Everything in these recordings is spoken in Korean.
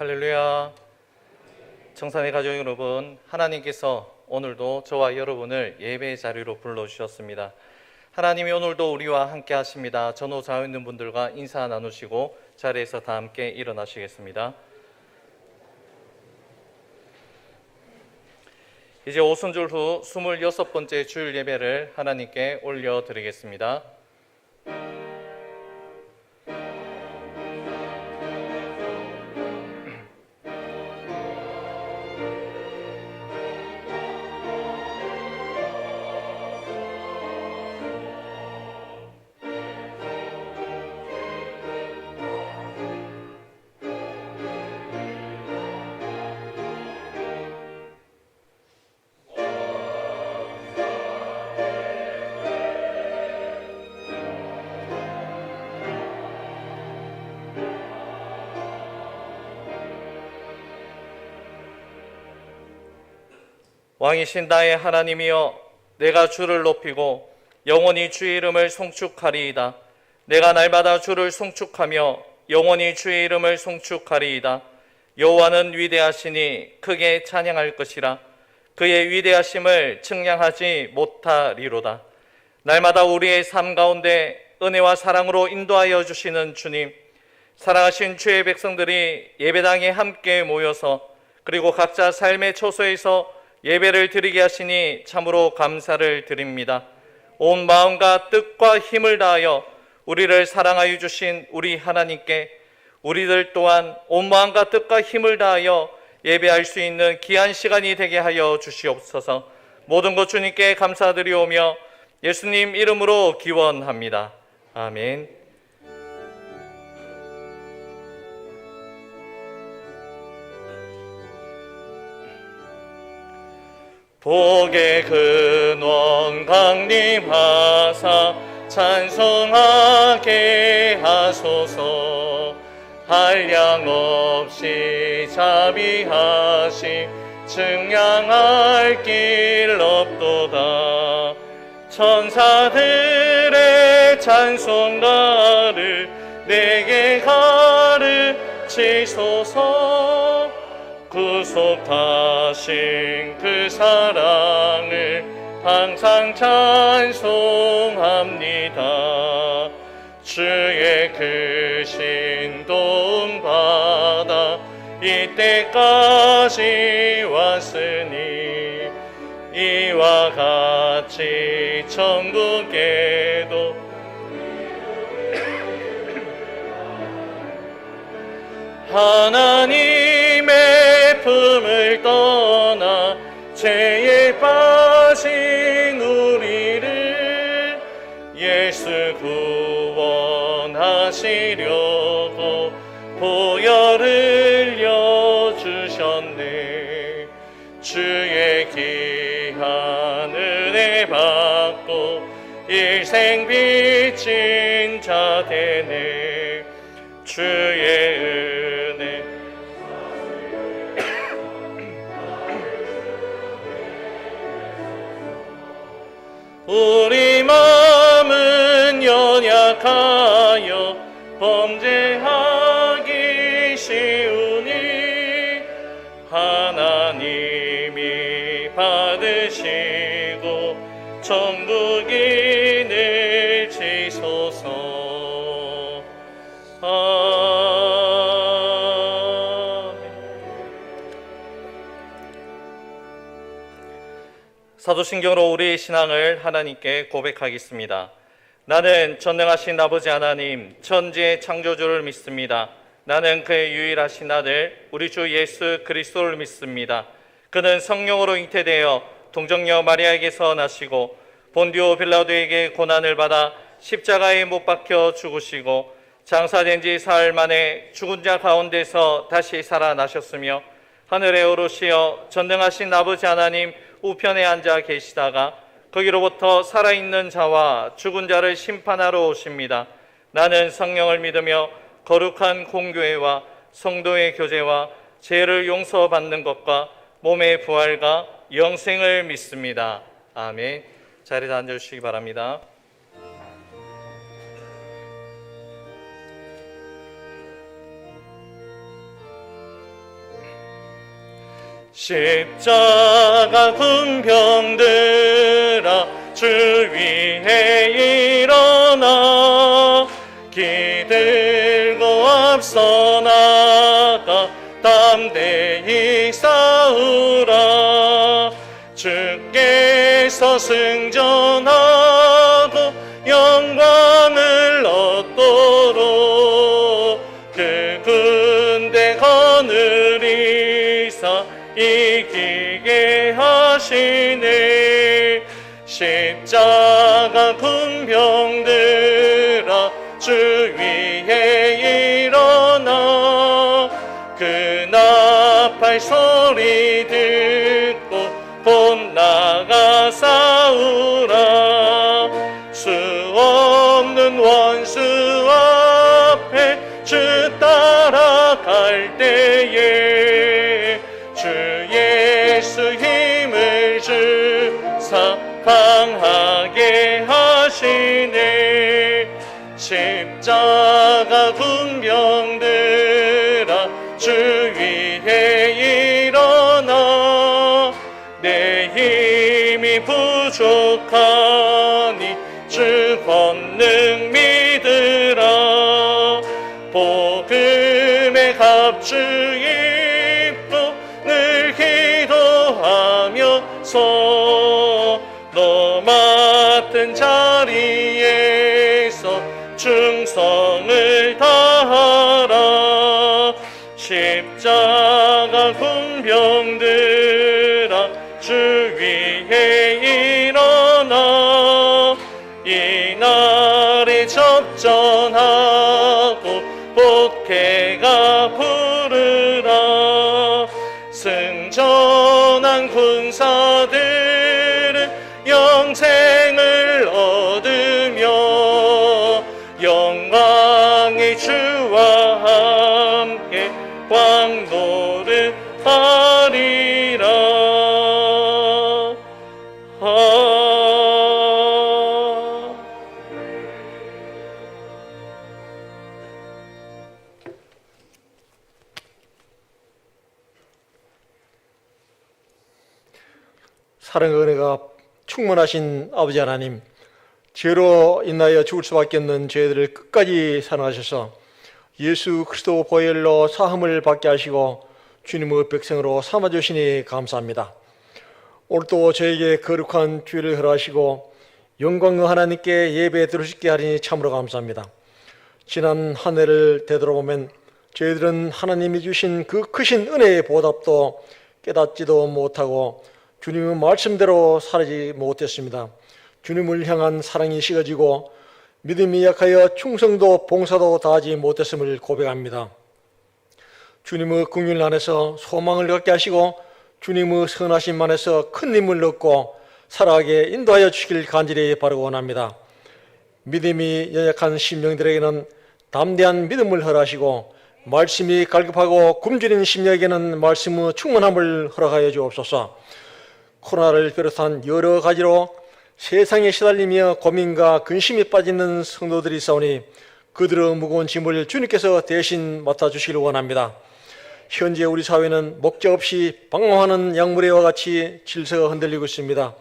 할렐루야. 청산의 가족 여러분, 하나님께서 오늘도 저와 여러분을 예배의 자리로 불러주셨습니다. 하나님이 오늘도 우리와 함께 하십니다. 전후 좌우 있는 분들과 인사 나누시고 자리에서 다 함께 일어나시겠습니다. 이제 오순절 후 26번째 주일 예배를 하나님께 올려드리겠습니다. 왕이신 나의 하나님이여, 내가 주를 높이고 영원히 주의 이름을 송축하리이다. 내가 날마다 주를 송축하며 영원히 주의 이름을 송축하리이다. 여호와는 위대하시니 크게 찬양할 것이라. 그의 위대하심을 측량하지 못하리로다. 날마다 우리의 삶 가운데 은혜와 사랑으로 인도하여 주시는 주님, 사랑하신 주의 백성들이 예배당에 함께 모여서 그리고 각자 삶의 처소에서 예배를 드리게 하시니 참으로 감사를 드립니다. 온 마음과 뜻과 힘을 다하여 우리를 사랑하여 주신 우리 하나님께 우리들 또한 온 마음과 뜻과 힘을 다하여 예배할 수 있는 귀한 시간이 되게 하여 주시옵소서. 모든 것 주님께 감사드리오며 예수님 이름으로 기원합니다. 아멘. 복의 근원 강림하사 찬송하게 하소서. 한량없이 자비하심 측량할 길 없도다. 천사들의 찬송가를 내게 가르치소서. 구속하신 그 사랑을 항상 찬송합니다. 주의 크신 도움 받아 이때까지 왔으니 이와 같이 천국에도 하나님의 품을 떠나 죄에 빠진 우리를 예수 구원하시려고 보혈 흘려 주셨네. 주의 귀한 은혜 받고 일생 빚진 자 되네. 주의 은혜 우리 마음은 연약하여 범죄하기 쉬우니 하나님이 받으시고 천국인을 지소서. 사도신경으로 우리의 신앙을 하나님께 고백하겠습니다. 나는 전능하신 아버지 하나님, 천지의 창조주를 믿습니다. 나는 그의 유일하신 아들 우리 주 예수 그리스도를 믿습니다. 그는 성령으로 잉태되어 동정녀 마리아에게서 나시고 본디오 빌라도에게 고난을 받아 십자가에 못 박혀 죽으시고 장사된 지 사흘 만에 죽은 자 가운데서 다시 살아나셨으며 하늘에 오르시어 전능하신 아버지 하나님 우편에 앉아 계시다가 거기로부터 살아있는 자와 죽은 자를 심판하러 오십니다. 나는 성령을 믿으며 거룩한 공교회와 성도의 교제와 죄를 용서받는 것과 몸의 부활과 영생을 믿습니다. 아멘. 자리에 앉아주시기 바랍니다. 십자가 군병들아 주 위에 일어나 기들고 앞서 나가 담대히 싸우라. 주께서 승전하고 영광을 얻도록 그 군대 거느리사 이기게 하시네. 십자가 군병들아 주 위에 일어나 그 나팔 소리 듣고 곧 나가 싸우라. 수 없는 원수 앞에 주 따라갈 때에 주 예수 힘을 주사 강하게 하시네. 십자가 군병들아 주 위에 일어나 내 힘이 부족하니 주 권능 믿으라. 복음의 갑주 입고 늘 기도하면서 너 맡은 자리에서 충성을 다하라. 십자가 군병들아 주 위에 일어나 이날에 접전하고 복해가 부르라. 승전한 군사들은 영생을 얻으며 영광의 주와 함께 왕노를 하리라. 사랑과 은혜가 충만하신 아버지 하나님, 죄로 인하여 죽을 수밖에 없는 죄들을 끝까지 사랑하셔서 예수 그리스도 보혈로 사함을 받게 하시고 주님의 백성으로 삼아주시니 감사합니다. 오늘도 저에게 거룩한 주일을 허락하시고 영광의 하나님께 예배 드릴 수 있게 하리니 참으로 감사합니다. 지난 한 해를 되돌아보면 저희들은 하나님이 주신 그 크신 은혜의 보답도 깨닫지도 못하고 주님의 말씀대로 살지 못했습니다. 주님을 향한 사랑이 식어지고 믿음이 약하여 충성도 봉사도 다하지 못했음을 고백합니다. 주님의 긍휼 안에서 소망을 갖게 하시고 주님의 선하심 안에서 큰 힘을 얻고 살아가게 인도하여 주시길 간절히 바라고 원합니다. 믿음이 연약한 심령들에게는 담대한 믿음을 허락하시고 말씀이 갈급하고 굶주린 심령에게는 말씀의 충만함을 허락하여 주옵소서. 코로나를 비롯한 여러 가지로 세상에 시달리며 고민과 근심에 빠지는 성도들이 있사오니 그들의 무거운 짐을 주님께서 대신 맡아주시길 원합니다. 현재 우리 사회는 목적 없이 방황하는 약물에와 같이 질서가 흔들리고 있습니다.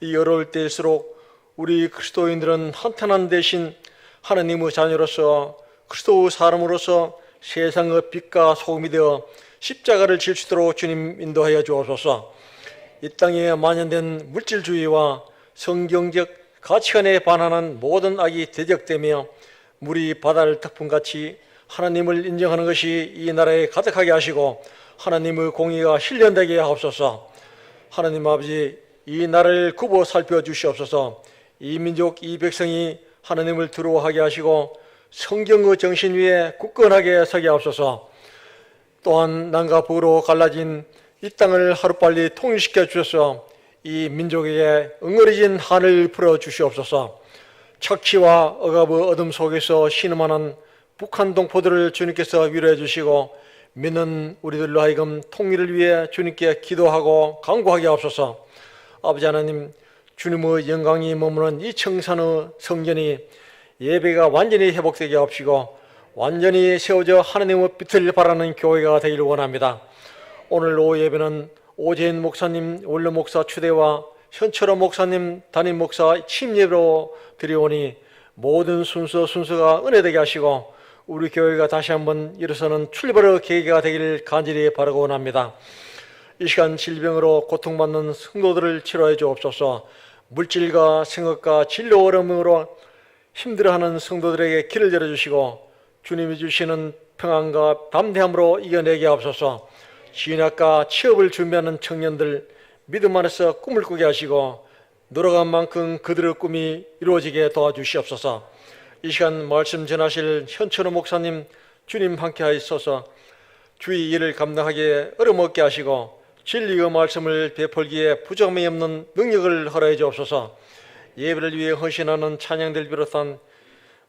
이 어려울 때일수록 우리 그리스도인들은 한탄한 대신 하나님의 자녀로서 그리스도의 사람으로서 세상의 빛과 소금이 되어 십자가를 질 수 있도록 주님 인도하여 주옵소서. 이 땅에 만연된 물질주의와 성경적 가치관에 반하는 모든 악이 대적되며 물이 바다를 덮음같이 하나님을 인정하는 것이 이 나라에 가득하게 하시고 하나님의 공의가 실현되게 하옵소서. 하나님 아버지, 이 나라를 굽어 살펴주시옵소서. 이 민족, 이 백성이 하나님을 두려워하게 하시고 성경의 정신 위에 굳건하게 서게 하옵소서. 또한 남과 북으로 갈라진 이 땅을 하루빨리 통일시켜 주셔서 이 민족에게 응어리진 한을 풀어 주시옵소서. 착취와 억압의 어둠 속에서 신음하는 북한 동포들을 주님께서 위로해 주시고 믿는 우리들로 하여금 통일을 위해 주님께 기도하고 간구하게 하옵소서. 아버지 하나님, 주님의 영광이 머무는 이 청산의 성전이 예배가 완전히 회복되게 하옵시고 완전히 세워져 하나님의 빛을 발하는 교회가 되기를 원합니다. 오늘 오후 예배는 오재인 목사님 원로 목사 추대와 현철호 목사님 담임 목사 침례로 드려오니 모든 순서가 은혜되게 하시고 우리 교회가 다시 한번 일어서는 출발의 계기가 되기를 간절히 바라고 원합니다. 이 시간 질병으로 고통받는 성도들을 치료해 주옵소서. 물질과 생업과 진로 어려움으로 힘들어하는 성도들에게 길을 열어주시고 주님이 주시는 평안과 담대함으로 이겨내게 하옵소서. 진학과 취업을 준비하는 청년들 믿음 안에서 꿈을 꾸게 하시고 노력한 만큼 그들의 꿈이 이루어지게 도와주시옵소서. 이 시간 말씀 전하실 현천호 목사님 주님 함께 하시소서. 주의 일을 감당하기에 어려움 없게 하시고 진리의 말씀을 베풀기에 부족함이 없는 능력을 허락해 주옵소서. 예배를 위해 헌신하는 찬양들 비롯한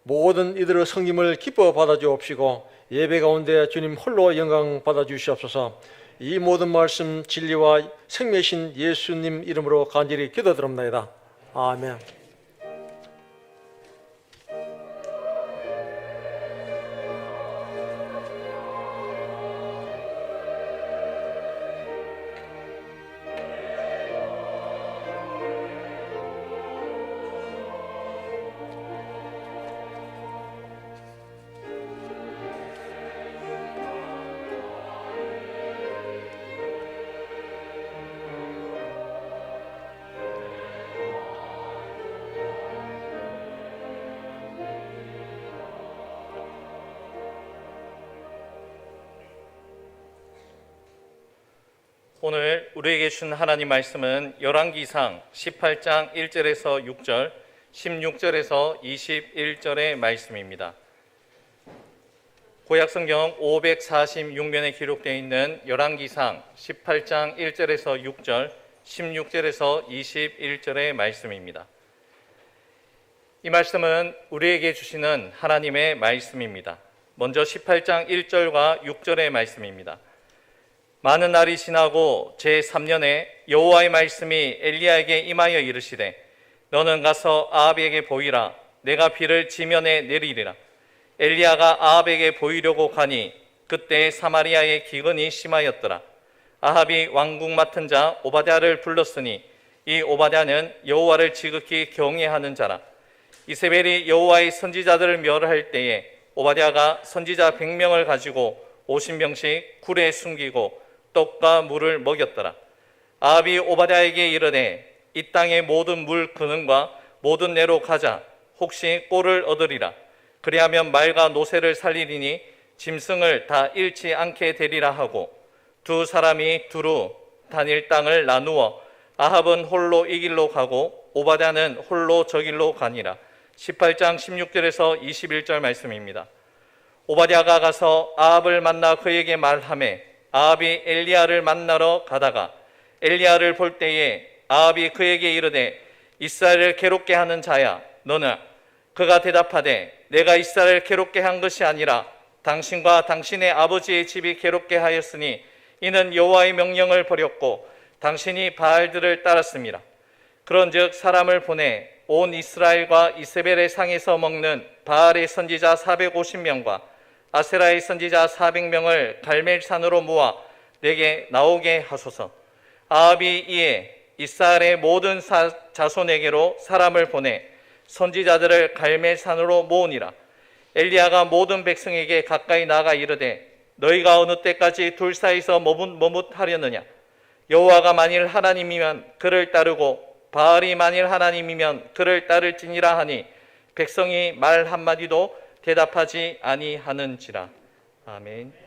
모든 이들의 섬김을 기뻐 받아주옵시고 예배 가운데 주님 홀로 영광 받아주시옵소서. 이 모든 말씀 진리와 생명이신 예수님 이름으로 간절히 기도드립니다. 아멘. 오늘 우리에게 준 하나님 말씀은 열왕기상 18장 1절에서 6절, 16절에서 21절의 말씀입니다. 구약성경 546면에 기록되어 있는 열왕기상 18장 1절에서 6절, 16절에서 21절의 말씀입니다. 이 말씀은 우리에게 주시는 하나님의 말씀입니다. 먼저 18장 1절과 6절의 말씀입니다. 많은 날이 지나고 제3년에 여호와의 말씀이 엘리야에게 임하여 이르시되 너는 가서 아합에게 보이라. 내가 비를 지면에 내리리라. 엘리야가 아합에게 보이려고 가니 그때 사마리아의 기근이 심하였더라. 아합이 왕궁 맡은 자 오바댜를 불렀으니 이 오바댜는 여호와를 지극히 경외하는 자라. 이세벨이 여호와의 선지자들을 멸할 때에 오바댜가 선지자 100명을 가지고 50명씩 굴에 숨기고 떡과 물을 먹였더라. 아합이 오바댜에게 이르되 이 땅의 모든 물 근원과 모든 내로 가자. 혹시 꼴을 얻으리라. 그리하면 말과 노새를 살리리니 짐승을 다 잃지 않게 되리라 하고 두 사람이 두루 다닐 땅을 나누어 아합은 홀로 이 길로 가고 오바댜는 홀로 저 길로 가니라. 18장 16절에서 21절 말씀입니다. 오바댜가 가서 아합을 만나 그에게 말하매 아합이 엘리야를 만나러 가다가 엘리야를 볼 때에 아합이 그에게 이르되 이스라엘을 괴롭게 하는 자야 너는. 그가 대답하되 내가 이스라엘을 괴롭게 한 것이 아니라 당신과 당신의 아버지의 집이 괴롭게 하였으니 이는 여호와의 명령을 버렸고 당신이 바알들을 따랐습니다. 그런즉 사람을 보내 온 이스라엘과 이세벨의 상에서 먹는 바알의 선지자 450명과 아세라의 선지자 400명을 갈멜산으로 모아 내게 나오게 하소서. 아합이 이에 이스라엘의 모든 자손에게로 사람을 보내 선지자들을 갈멜산으로 모으니라. 엘리야가 모든 백성에게 가까이 나가 이르되 너희가 어느 때까지 둘 사이에서 머뭇하려느냐. 여호와가 만일 하나님이면 그를 따르고 바알이 만일 하나님이면 그를 따를지니라 하니 백성이 말 한마디도 대답하지 아니하는지라. 아멘.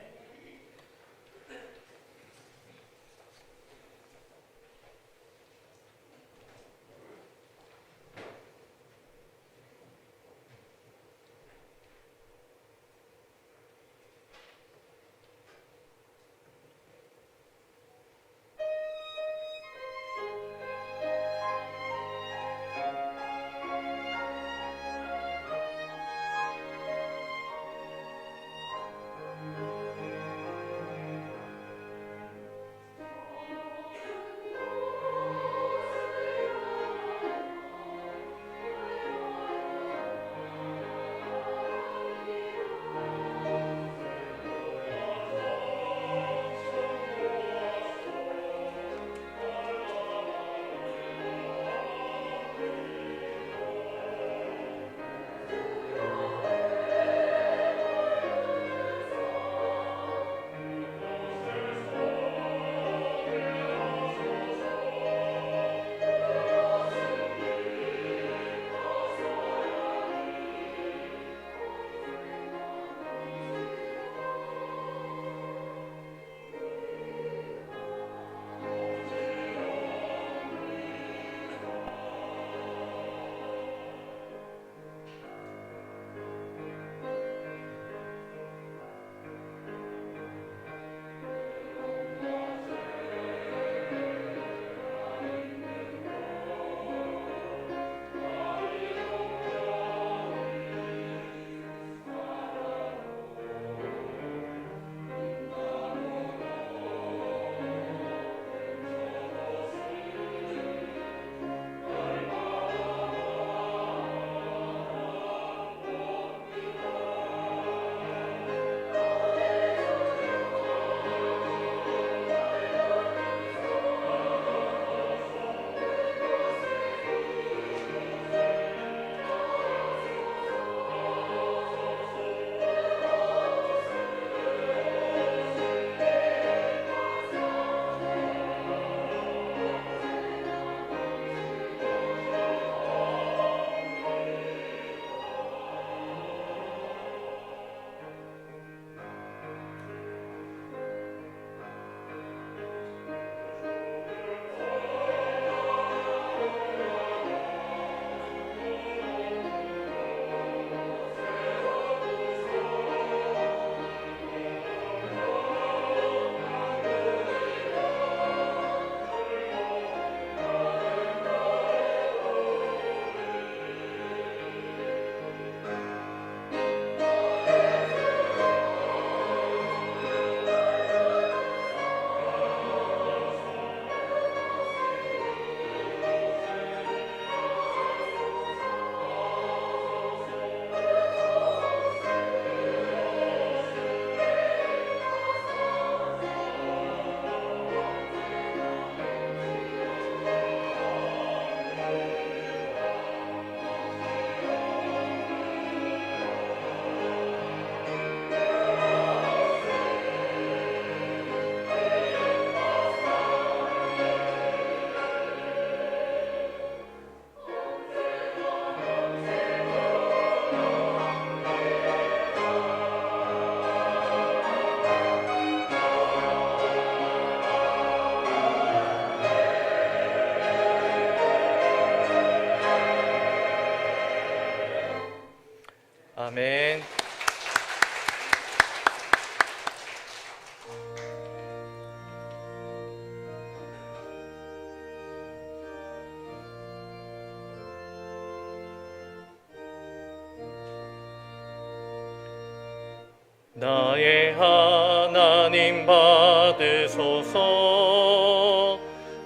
나의 하나님 받으소서.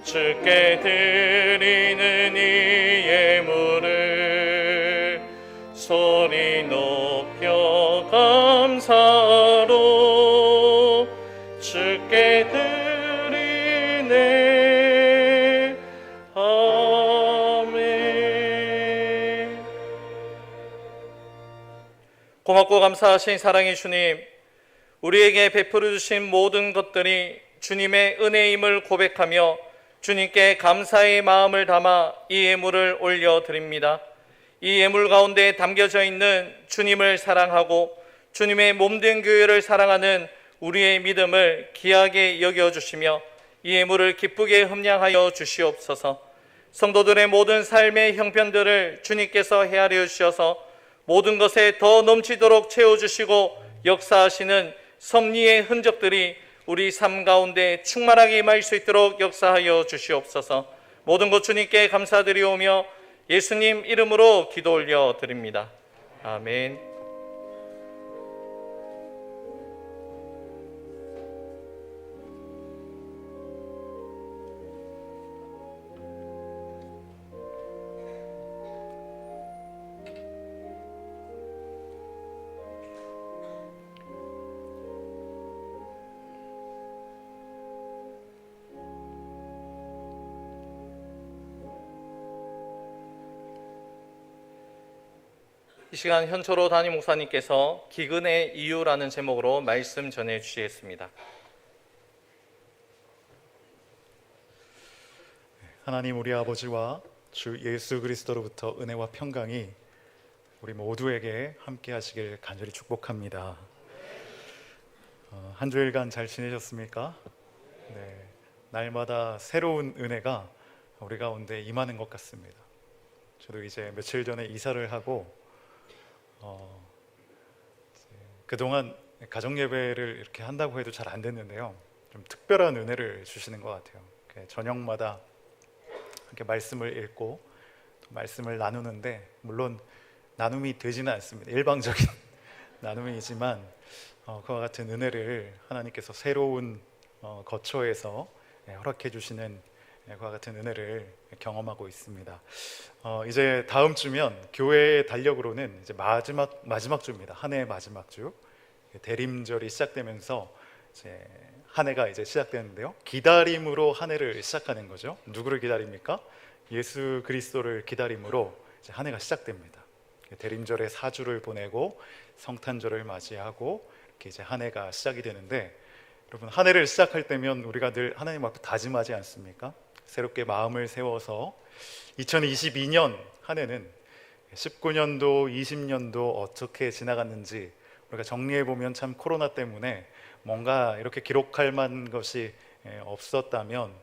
주께 드리는 이 예물을 소리 높여 감사로 주께 드리네. 아멘. 고맙고 감사하신 사랑의 주님, 우리에게 베풀어 주신 모든 것들이 주님의 은혜임을 고백하며 주님께 감사의 마음을 담아 이 예물을 올려드립니다. 이 예물 가운데 담겨져 있는 주님을 사랑하고 주님의 몸된 교회를 사랑하는 우리의 믿음을 귀하게 여겨주시며 이 예물을 기쁘게 흠량하여 주시옵소서. 성도들의 모든 삶의 형편들을 주님께서 헤아려 주셔서 모든 것에 더 넘치도록 채워주시고 역사하시는 섭리의 흔적들이 우리 삶 가운데 충만하게 임할 수 있도록 역사하여 주시옵소서. 모든 것 주님께 감사드리오며 예수님 이름으로 기도 올려 드립니다. 아멘. 이 시간 현초로 담임 목사님께서 기근의 이유라는 제목으로 말씀 전해 주시겠습니다. 하나님 우리 아버지와 주 예수 그리스도로부터 은혜와 평강이 우리 모두에게 함께 하시길 간절히 축복합니다. 한 주일간 잘 지내셨습니까? 네, 날마다 새로운 은혜가 우리 가운데 임하는 것 같습니다. 저도 이제 며칠 전에 이사를 하고 그동안 가정예배를 이렇게 한다고 해도 잘 안 됐는데요, 좀 특별한 은혜를 주시는 것 같아요. 저녁마다 이렇게 말씀을 읽고 말씀을 나누는데, 물론 나눔이 되지는 않습니다. 일방적인 나눔이지만 그와 같은 은혜를 하나님께서 새로운 거처에서 허락해 주시는 그와 같은 은혜를 경험하고 있습니다. 이제 다음 주면 교회의 달력으로는 이제 마지막 주입니다. 한 해의 마지막 주, 대림절이 시작되면서 이제 한 해가 이제 시작되는데요, 기다림으로 한 해를 시작하는 거죠. 누구를 기다립니까? 예수 그리스도를 기다림으로 이제 한 해가 시작됩니다. 대림절에 사주를 보내고 성탄절을 맞이하고 이렇게 이제 한 해가 시작이 되는데, 여러분 한 해를 시작할 때면 우리가 늘 하나님 앞에 다짐하지 않습니까? 새롭게 마음을 세워서 2022년 한 해는 19년도, 20년도 어떻게 지나갔는지 우리가 정리해보면 참 코로나 때문에 뭔가 이렇게 기록할 만한 것이 없었다면,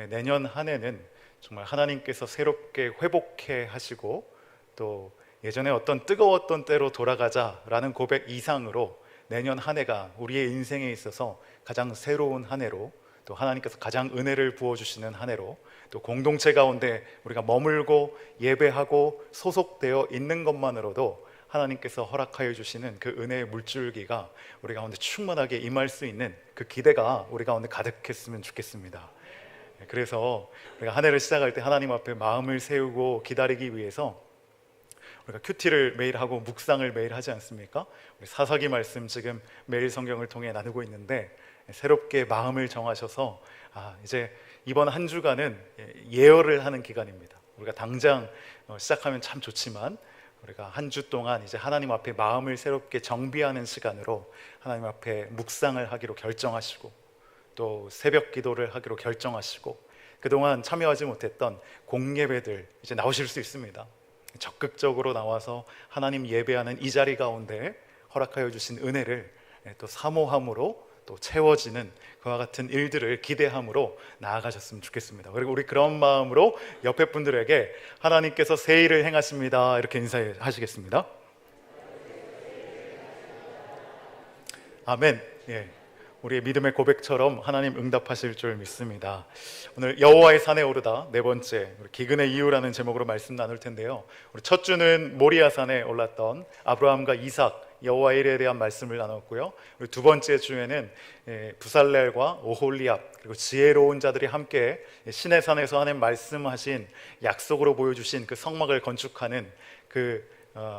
내년 한 해는 정말 하나님께서 새롭게 회복해 하시고 또 예전에 어떤 뜨거웠던 때로 돌아가자라는 고백 이상으로 내년 한 해가 우리의 인생에 있어서 가장 새로운 한 해로, 또 하나님께서 가장 은혜를 부어주시는 한 해로, 또 공동체 가운데 우리가 머물고 예배하고 소속되어 있는 것만으로도 하나님께서 허락하여 주시는 그 은혜의 물줄기가 우리 가운데 충만하게 임할 수 있는 그 기대가 우리 가운데 가득했으면 좋겠습니다. 그래서 우리가 한 해를 시작할 때 하나님 앞에 마음을 세우고 기다리기 위해서 우리가 큐티를 매일 하고 묵상을 매일 하지 않습니까? 우리 사사기 말씀 지금 매일 성경을 통해 나누고 있는데, 새롭게 마음을 정하셔서 이제 이번 한 주간은 예열을 하는 기간입니다. 우리가 당장 시작하면 참 좋지만 우리가 한 주 동안 이제 하나님 앞에 마음을 새롭게 정비하는 시간으로 하나님 앞에 묵상을 하기로 결정하시고, 또 새벽 기도를 하기로 결정하시고, 그동안 참여하지 못했던 공예배들 이제 나오실 수 있습니다. 적극적으로 나와서 하나님 예배하는 이 자리 가운데 허락하여 주신 은혜를 또 사모함으로 또 채워지는 그와 같은 일들을 기대함으로 나아가셨으면 좋겠습니다. 그리고 우리 그런 마음으로 옆에 분들에게 하나님께서 새 일을 행하십니다 이렇게 인사하시겠습니다. 아멘. 예. 우리의 믿음의 고백처럼 하나님 응답하실 줄 믿습니다. 오늘 여호와의 산에 오르다 네 번째, 기근의 이유라는 제목으로 말씀 나눌 텐데요, 우리 첫 주는 모리아 산에 올랐던 아브라함과 이삭, 여호와 일에 대한 말씀을 나눴고요. 그리고 두 번째 주에는 부살렐과 오홀리압 그리고 지혜로운 자들이 함께 신의 산에서 하나님 말씀하신 약속으로 보여주신 그 성막을 건축하는 그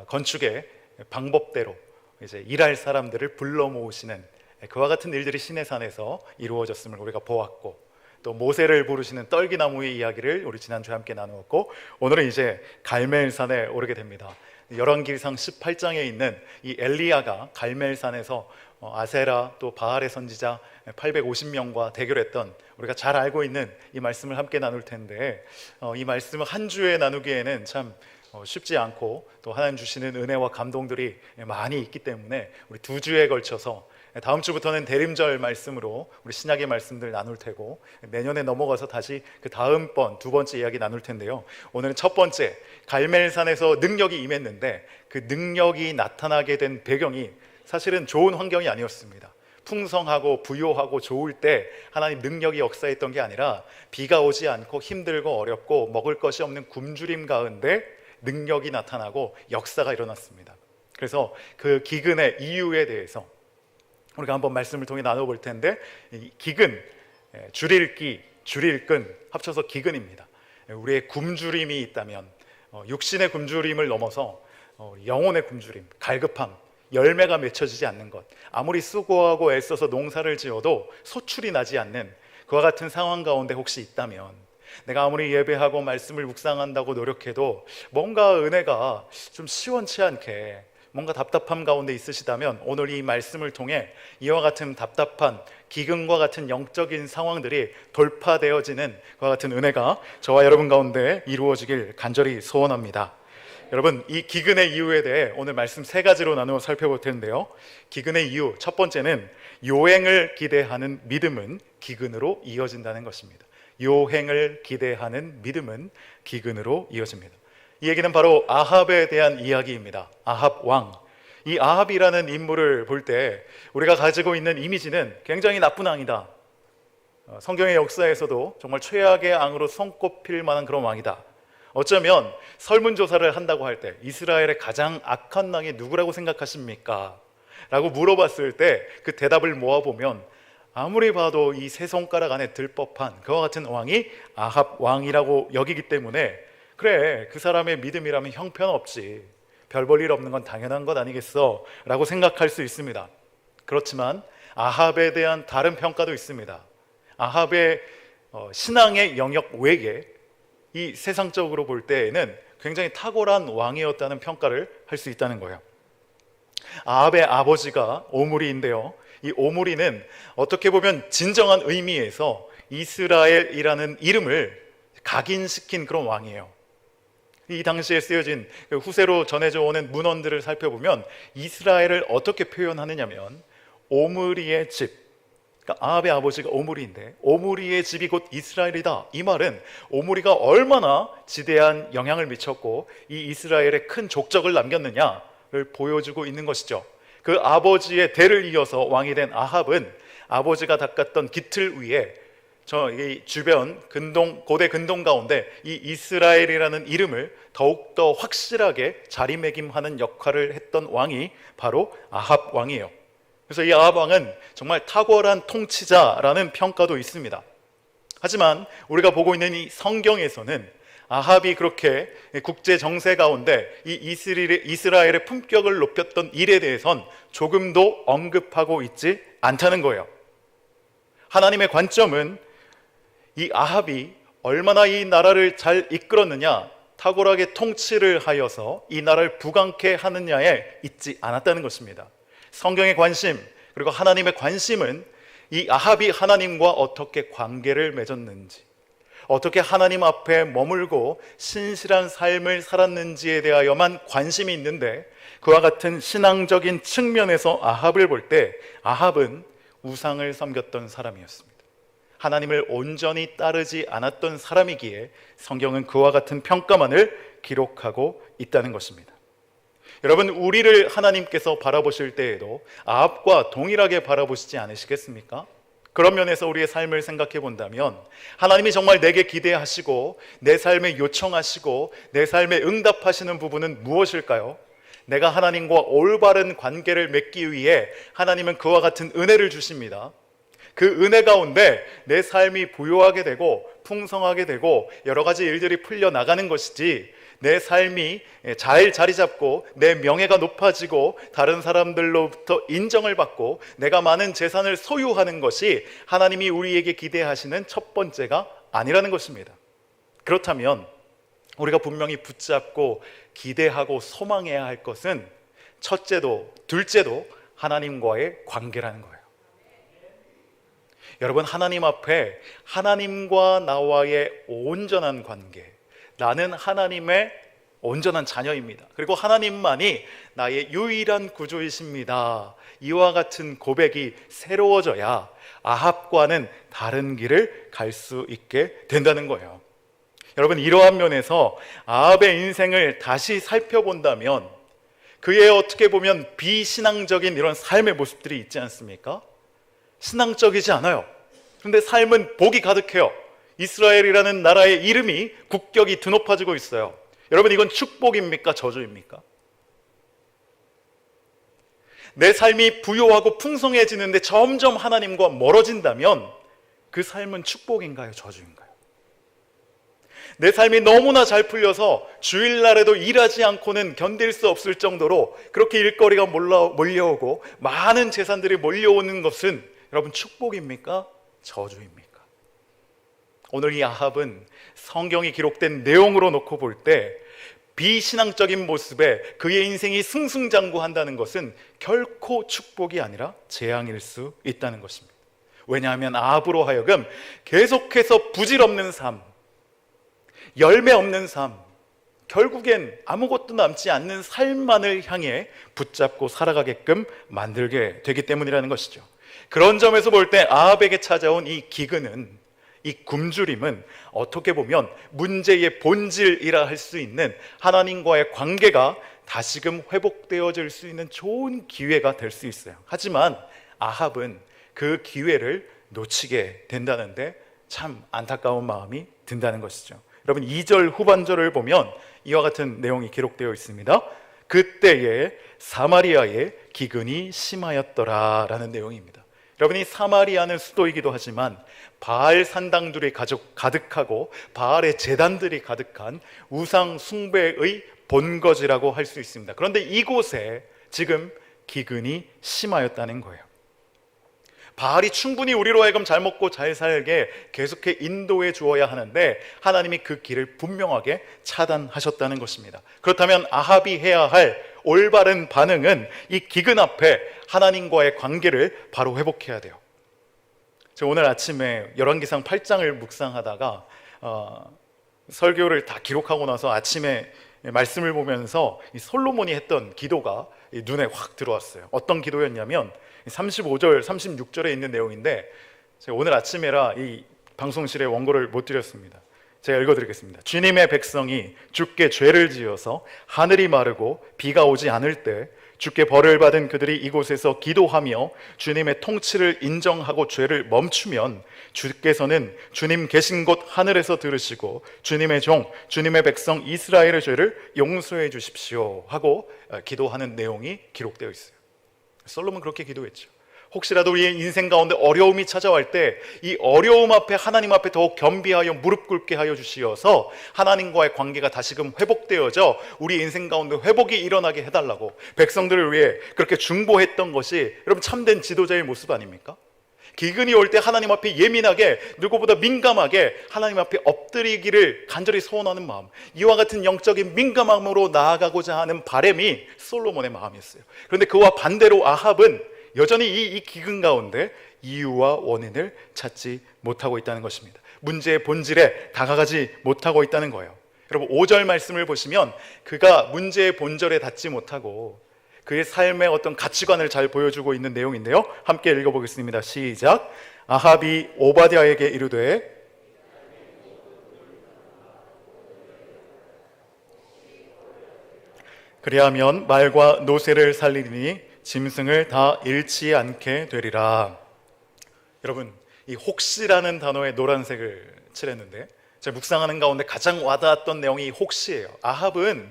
건축의 방법대로 이제 일할 사람들을 불러 모으시는 그와 같은 일들이 신의 산에서 이루어졌음을 우리가 보았고, 또 모세를 부르시는 떨기나무의 이야기를 우리 지난주에 함께 나누었고, 오늘은 이제 갈멜산에 오르게 됩니다. 열왕기상 18장에 있는 이 엘리야가 갈멜산에서 아세라 또 바알의 선지자 850명과 대결했던, 우리가 잘 알고 있는 이 말씀을 함께 나눌 텐데, 이 말씀을 한 주에 나누기에는 참 쉽지 않고 또 하나님 주시는 은혜와 감동들이 많이 있기 때문에 우리 두 주에 걸쳐서 다음 주부터는 대림절 말씀으로 우리 신약의 말씀들 나눌 테고, 내년에 넘어가서 다시 그 다음번 두 번째 이야기 나눌 텐데요. 오늘은 첫 번째, 갈멜산에서 능력이 임했는데 그 능력이 나타나게 된 배경이 사실은 좋은 환경이 아니었습니다. 풍성하고 부요하고 좋을 때 하나님 능력이 역사했던 게 아니라 비가 오지 않고 힘들고 어렵고 먹을 것이 없는 굶주림 가운데 능력이 나타나고 역사가 일어났습니다. 그래서 그 기근의 이유에 대해서 우리가 한번 말씀을 통해 나눠볼 텐데, 이 기근, 줄일 기, 줄일 근, 합쳐서 기근입니다. 우리의 굶주림이 있다면 육신의 굶주림을 넘어서 영혼의 굶주림, 갈급함, 열매가 맺혀지지 않는 것, 아무리 수고하고 애써서 농사를 지어도 소출이 나지 않는 그와 같은 상황 가운데 혹시 있다면, 내가 아무리 예배하고 말씀을 묵상한다고 노력해도 뭔가 은혜가 좀 시원치 않게 뭔가 답답함 가운데 있으시다면, 오늘 이 말씀을 통해 이와 같은 답답한 기근과 같은 영적인 상황들이 돌파되어지는 그와 같은 은혜가 저와 여러분 가운데 이루어지길 간절히 소원합니다. 여러분, 이 기근의 이유에 대해 오늘 말씀 세 가지로 나누어 살펴볼 텐데요. 기근의 이유, 첫 번째는 요행을 기대하는 믿음은 기근으로 이어진다는 것입니다. 요행을 기대하는 믿음은 기근으로 이어집니다. 이 얘기는 바로 아합에 대한 이야기입니다. 아합 왕. 이 아합이라는 인물을 볼 때 우리가 가지고 있는 이미지는 굉장히 나쁜 왕이다. 성경의 역사에서도 정말 최악의 왕으로 손꼽힐 만한 그런 왕이다. 어쩌면 설문조사를 한다고 할 때 이스라엘의 가장 악한 왕이 누구라고 생각하십니까? 라고 물어봤을 때 그 대답을 모아보면 아무리 봐도 이 세 손가락 안에 들 법한 그와 같은 왕이 아합 왕이라고 여기기 때문에, 그래, 그 사람의 믿음이라면 형편없지, 별 볼 일 없는 건 당연한 것 아니겠어? 라고 생각할 수 있습니다. 그렇지만 아합에 대한 다른 평가도 있습니다. 아합의 신앙의 영역 외에 이 세상적으로 볼 때에는 굉장히 탁월한 왕이었다는 평가를 할 수 있다는 거예요. 아합의 아버지가 오므리인데요, 이 오므리는 어떻게 보면 진정한 의미에서 이스라엘이라는 이름을 각인시킨 그런 왕이에요. 이 당시에 쓰여진 후세로 전해져 오는 문헌들을 살펴보면 이스라엘을 어떻게 표현하느냐면, 오므리의 집, 그러니까 아합의 아버지가 오므리인데 오므리의 집이 곧 이스라엘이다. 이 말은 오므리가 얼마나 지대한 영향을 미쳤고 이 이스라엘에 큰 족적을 남겼느냐를 보여주고 있는 것이죠. 그 아버지의 대를 이어서 왕이 된 아합은 아버지가 닦았던 기틀 위에 이 주변 고대 근동 가운데 이 이스라엘이라는 이름을 더욱더 확실하게 자리매김하는 역할을 했던 왕이 바로 아합 왕이에요. 그래서 이 아합 왕은 정말 탁월한 통치자라는 평가도 있습니다. 하지만 우리가 보고 있는 이 성경에서는 아합이 그렇게 국제 정세 가운데 이 이스라엘의 품격을 높였던 일에 대해선 조금도 언급하고 있지 않다는 거예요. 하나님의 관점은 이 아합이 얼마나 이 나라를 잘 이끌었느냐, 탁월하게 통치를 하여서 이 나라를 부강케 하느냐에 있지 않았다는 것입니다. 성경의 관심, 그리고 하나님의 관심은 이 아합이 하나님과 어떻게 관계를 맺었는지, 어떻게 하나님 앞에 머물고 신실한 삶을 살았는지에 대하여만 관심이 있는데, 그와 같은 신앙적인 측면에서 아합을 볼 때 아합은 우상을 섬겼던 사람이었습니다. 하나님을 온전히 따르지 않았던 사람이기에 성경은 그와 같은 평가만을 기록하고 있다는 것입니다. 여러분, 우리를 하나님께서 바라보실 때에도 아합과 동일하게 바라보시지 않으시겠습니까? 그런 면에서 우리의 삶을 생각해 본다면, 하나님이 정말 내게 기대하시고 내 삶에 요청하시고 내 삶에 응답하시는 부분은 무엇일까요? 내가 하나님과 올바른 관계를 맺기 위해 하나님은 그와 같은 은혜를 주십니다. 그 은혜 가운데 내 삶이 부요하게 되고 풍성하게 되고 여러 가지 일들이 풀려나가는 것이지, 내 삶이 잘 자리 잡고 내 명예가 높아지고 다른 사람들로부터 인정을 받고 내가 많은 재산을 소유하는 것이 하나님이 우리에게 기대하시는 첫 번째가 아니라는 것입니다. 그렇다면 우리가 분명히 붙잡고 기대하고 소망해야 할 것은 첫째도 둘째도 하나님과의 관계라는 거예요. 여러분, 하나님 앞에 하나님과 나와의 온전한 관계, 나는 하나님의 온전한 자녀입니다. 그리고 하나님만이 나의 유일한 구주이십니다. 이와 같은 고백이 새로워져야 아합과는 다른 길을 갈 수 있게 된다는 거예요. 여러분, 이러한 면에서 아합의 인생을 다시 살펴본다면 그의 어떻게 보면 비신앙적인 이런 삶의 모습들이 있지 않습니까? 신앙적이지 않아요. 그런데 삶은 복이 가득해요. 이스라엘이라는 나라의 이름이, 국격이 드높아지고 있어요. 여러분, 이건 축복입니까? 저주입니까? 내 삶이 부요하고 풍성해지는데 점점 하나님과 멀어진다면 그 삶은 축복인가요? 저주인가요? 내 삶이 너무나 잘 풀려서 주일날에도 일하지 않고는 견딜 수 없을 정도로 그렇게 일거리가 몰려오고 많은 재산들이 몰려오는 것은 여러분 축복입니까? 저주입니까? 오늘 이 아합은 성경이 기록된 내용으로 놓고 볼 때 비신앙적인 모습에 그의 인생이 승승장구한다는 것은 결코 축복이 아니라 재앙일 수 있다는 것입니다. 왜냐하면 아합으로 하여금 계속해서 부질없는 삶, 열매 없는 삶, 결국엔 아무것도 남지 않는 삶만을 향해 붙잡고 살아가게끔 만들게 되기 때문이라는 것이죠. 그런 점에서 볼 때 아합에게 찾아온 이 기근은, 이 굶주림은 어떻게 보면 문제의 본질이라 할 수 있는 하나님과의 관계가 다시금 회복되어질 수 있는 좋은 기회가 될 수 있어요. 하지만 아합은 그 기회를 놓치게 된다는데 참 안타까운 마음이 든다는 것이죠. 여러분, 2절 후반절을 보면 이와 같은 내용이 기록되어 있습니다. 그때에 사마리아에 기근이 심하였더라 라는 내용입니다. 여러분, 이 사마리아는 수도이기도 하지만 바알 산당들이 가득하고 바알의 제단들이 가득한 우상 숭배의 본거지라고 할 수 있습니다. 그런데 이곳에 지금 기근이 심하였다는 거예요. 바알이 충분히 우리로 하여금 잘 먹고 잘 살게 계속해 인도해 주어야 하는데 하나님이 그 길을 분명하게 차단하셨다는 것입니다. 그렇다면 아합이 해야 할 올바른 반응은 이 기근 앞에 하나님과의 관계를 바로 회복해야 돼요. 제가 오늘 아침에 열왕기상 8장을 묵상하다가 설교를 다 기록하고 나서 아침에 말씀을 보면서 이 솔로몬이 했던 기도가 눈에 확 들어왔어요. 어떤 기도였냐면 35절, 36절에 있는 내용인데 제가 오늘 아침에라 이 방송실에 원고를 못 드렸습니다. 제가 읽어드리겠습니다. 주님의 백성이 주께 죄를 지어서 하늘이 마르고 비가 오지 않을 때 주께 벌을 받은 그들이 이곳에서 기도하며 주님의 통치를 인정하고 죄를 멈추면 주께서는 주님 계신 곳 하늘에서 들으시고 주님의 종, 주님의 백성 이스라엘의 죄를 용서해 주십시오 하고 기도하는 내용이 기록되어 있어요. 솔로몬 그렇게 기도했죠. 혹시라도 우리의 인생 가운데 어려움이 찾아올 때 이 어려움 앞에 하나님 앞에 더욱 겸비하여 무릎 꿇게 하여 주시어서 하나님과의 관계가 다시금 회복되어져 우리 인생 가운데 회복이 일어나게 해달라고 백성들을 위해 그렇게 중보했던 것이 여러분 참된 지도자의 모습 아닙니까? 기근이 올 때 하나님 앞에 예민하게, 누구보다 민감하게 하나님 앞에 엎드리기를 간절히 소원하는 마음, 이와 같은 영적인 민감함으로 나아가고자 하는 바람이 솔로몬의 마음이었어요. 그런데 그와 반대로 아합은 여전히 이 기근 가운데 이유와 원인을 찾지 못하고 있다는 것입니다. 문제의 본질에 다가가지 못하고 있다는 거예요. 여러분 5절 말씀을 보시면 그가 문제의 본질에 닿지 못하고 그의 삶의 어떤 가치관을 잘 보여주고 있는 내용인데요. 함께 읽어보겠습니다. 시작. 아합이 오바댜에게 이르되 그리하면 말과 노새를 살리니 짐승을 다 잃지 않게 되리라. 여러분, 이 혹시라는 단어에 노란색을 칠했는데 제가 묵상하는 가운데 가장 와닿았던 내용이 혹시예요. 아합은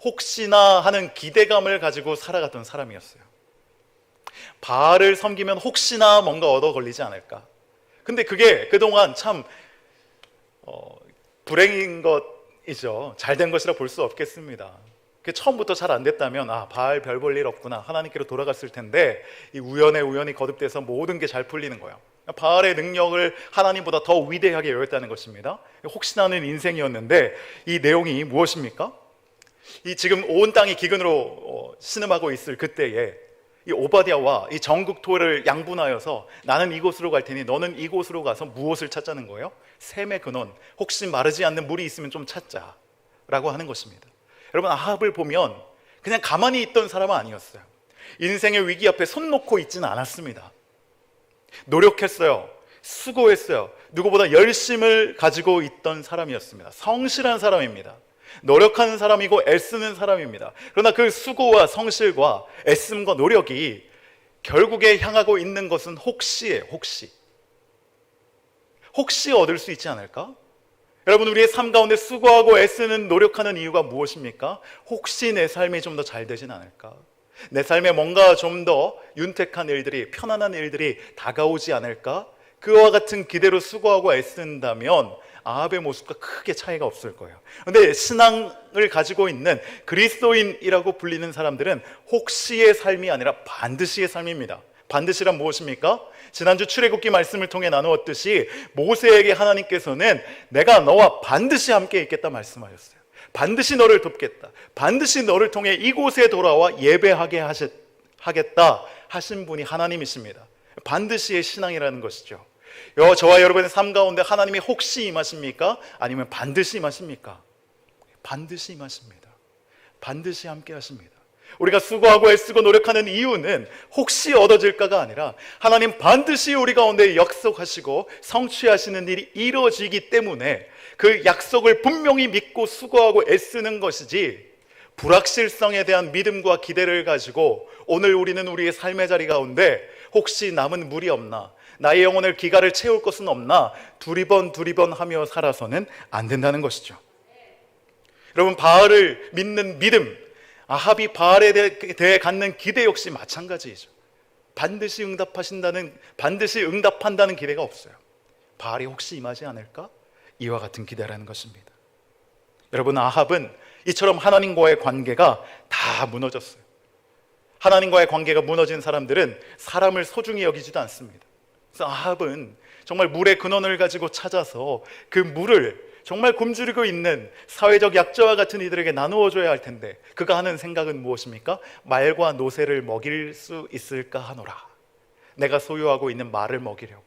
혹시나 하는 기대감을 가지고 살아갔던 사람이었어요. 바알을 섬기면 혹시나 뭔가 얻어 걸리지 않을까. 근데 그게 그동안 참 불행인 것이죠. 잘된 것이라 볼 수 없겠습니다. 처음부터 잘 안 됐다면 바알 별 볼 일 없구나, 하나님께로 돌아갔을 텐데, 이 우연이 거듭돼서 모든 게 잘 풀리는 거예요. 바알의 능력을 하나님보다 더 위대하게 여겼다는 것입니다. 혹시나 하는 인생이었는데, 이 내용이 무엇입니까? 이 지금 온 땅이 기근으로 신음하고 있을 그때에 이 오바댜와 이 전국토를 양분하여서 나는 이곳으로 갈 테니 너는 이곳으로 가서 무엇을 찾자는 거예요? 샘의 근원, 혹시 마르지 않는 물이 있으면 좀 찾자라고 하는 것입니다. 여러분, 아합을 보면 그냥 가만히 있던 사람은 아니었어요. 인생의 위기 앞에 손 놓고 있지는 않았습니다. 노력했어요. 수고했어요. 누구보다 열심을 가지고 있던 사람이었습니다. 성실한 사람입니다. 노력하는 사람이고 애쓰는 사람입니다. 그러나 그 수고와 성실과 애씀과 노력이 결국에 향하고 있는 것은 혹시예요. 혹시 얻을 수 있지 않을까? 여러분, 우리의 삶 가운데 수고하고 애쓰는 노력하는 이유가 무엇입니까? 혹시 내 삶이 좀 더 잘 되진 않을까? 내 삶에 뭔가 좀 더 윤택한 일들이, 편안한 일들이 다가오지 않을까? 그와 같은 기대로 수고하고 애쓴다면 아합의 모습과 크게 차이가 없을 거예요. 그런데 신앙을 가지고 있는 그리스도인이라고 불리는 사람들은 혹시의 삶이 아니라 반드시의 삶입니다. 반드시란 무엇입니까? 지난주 출애굽기 말씀을 통해 나누었듯이 모세에게 하나님께서는 내가 너와 반드시 함께 있겠다 말씀하셨어요. 반드시 너를 돕겠다, 반드시 너를 통해 이곳에 돌아와 예배하게 하겠다 하신 분이 하나님이십니다. 반드시의 신앙이라는 것이죠. 저와 여러분의 삶 가운데 하나님이 혹시 임하십니까? 아니면 반드시 임하십니까? 반드시 임하십니다. 반드시 함께 하십니다. 우리가 수고하고 애쓰고 노력하는 이유는 혹시 얻어질까가 아니라 하나님 반드시 우리 가운데 약속하시고 성취하시는 일이 이루어지기 때문에 그 약속을 분명히 믿고 수고하고 애쓰는 것이지, 불확실성에 대한 믿음과 기대를 가지고 오늘 우리는 우리의 삶의 자리 가운데 혹시 남은 물이 없나, 나의 영혼을 기갈을 채울 것은 없나 두리번 하며 살아서는 안 된다는 것이죠. 여러분, 바알을 믿는 믿음, 아합이 바알에 대해 갖는 기대 역시 마찬가지이죠. 반드시 응답한다는 기대가 없어요. 바알이 혹시 임하지 않을까? 이와 같은 기대라는 것입니다. 여러분, 아합은 이처럼 하나님과의 관계가 다 무너졌어요. 하나님과의 관계가 무너진 사람들은 사람을 소중히 여기지도 않습니다. 그래서 아합은 정말 물의 근원을 가지고 찾아서 그 물을 정말 굶주리고 있는 사회적 약자와 같은 이들에게 나누어줘야 할 텐데, 그가 하는 생각은 무엇입니까? 말과 노새를 먹일 수 있을까 하노라. 내가 소유하고 있는 말을 먹이려고,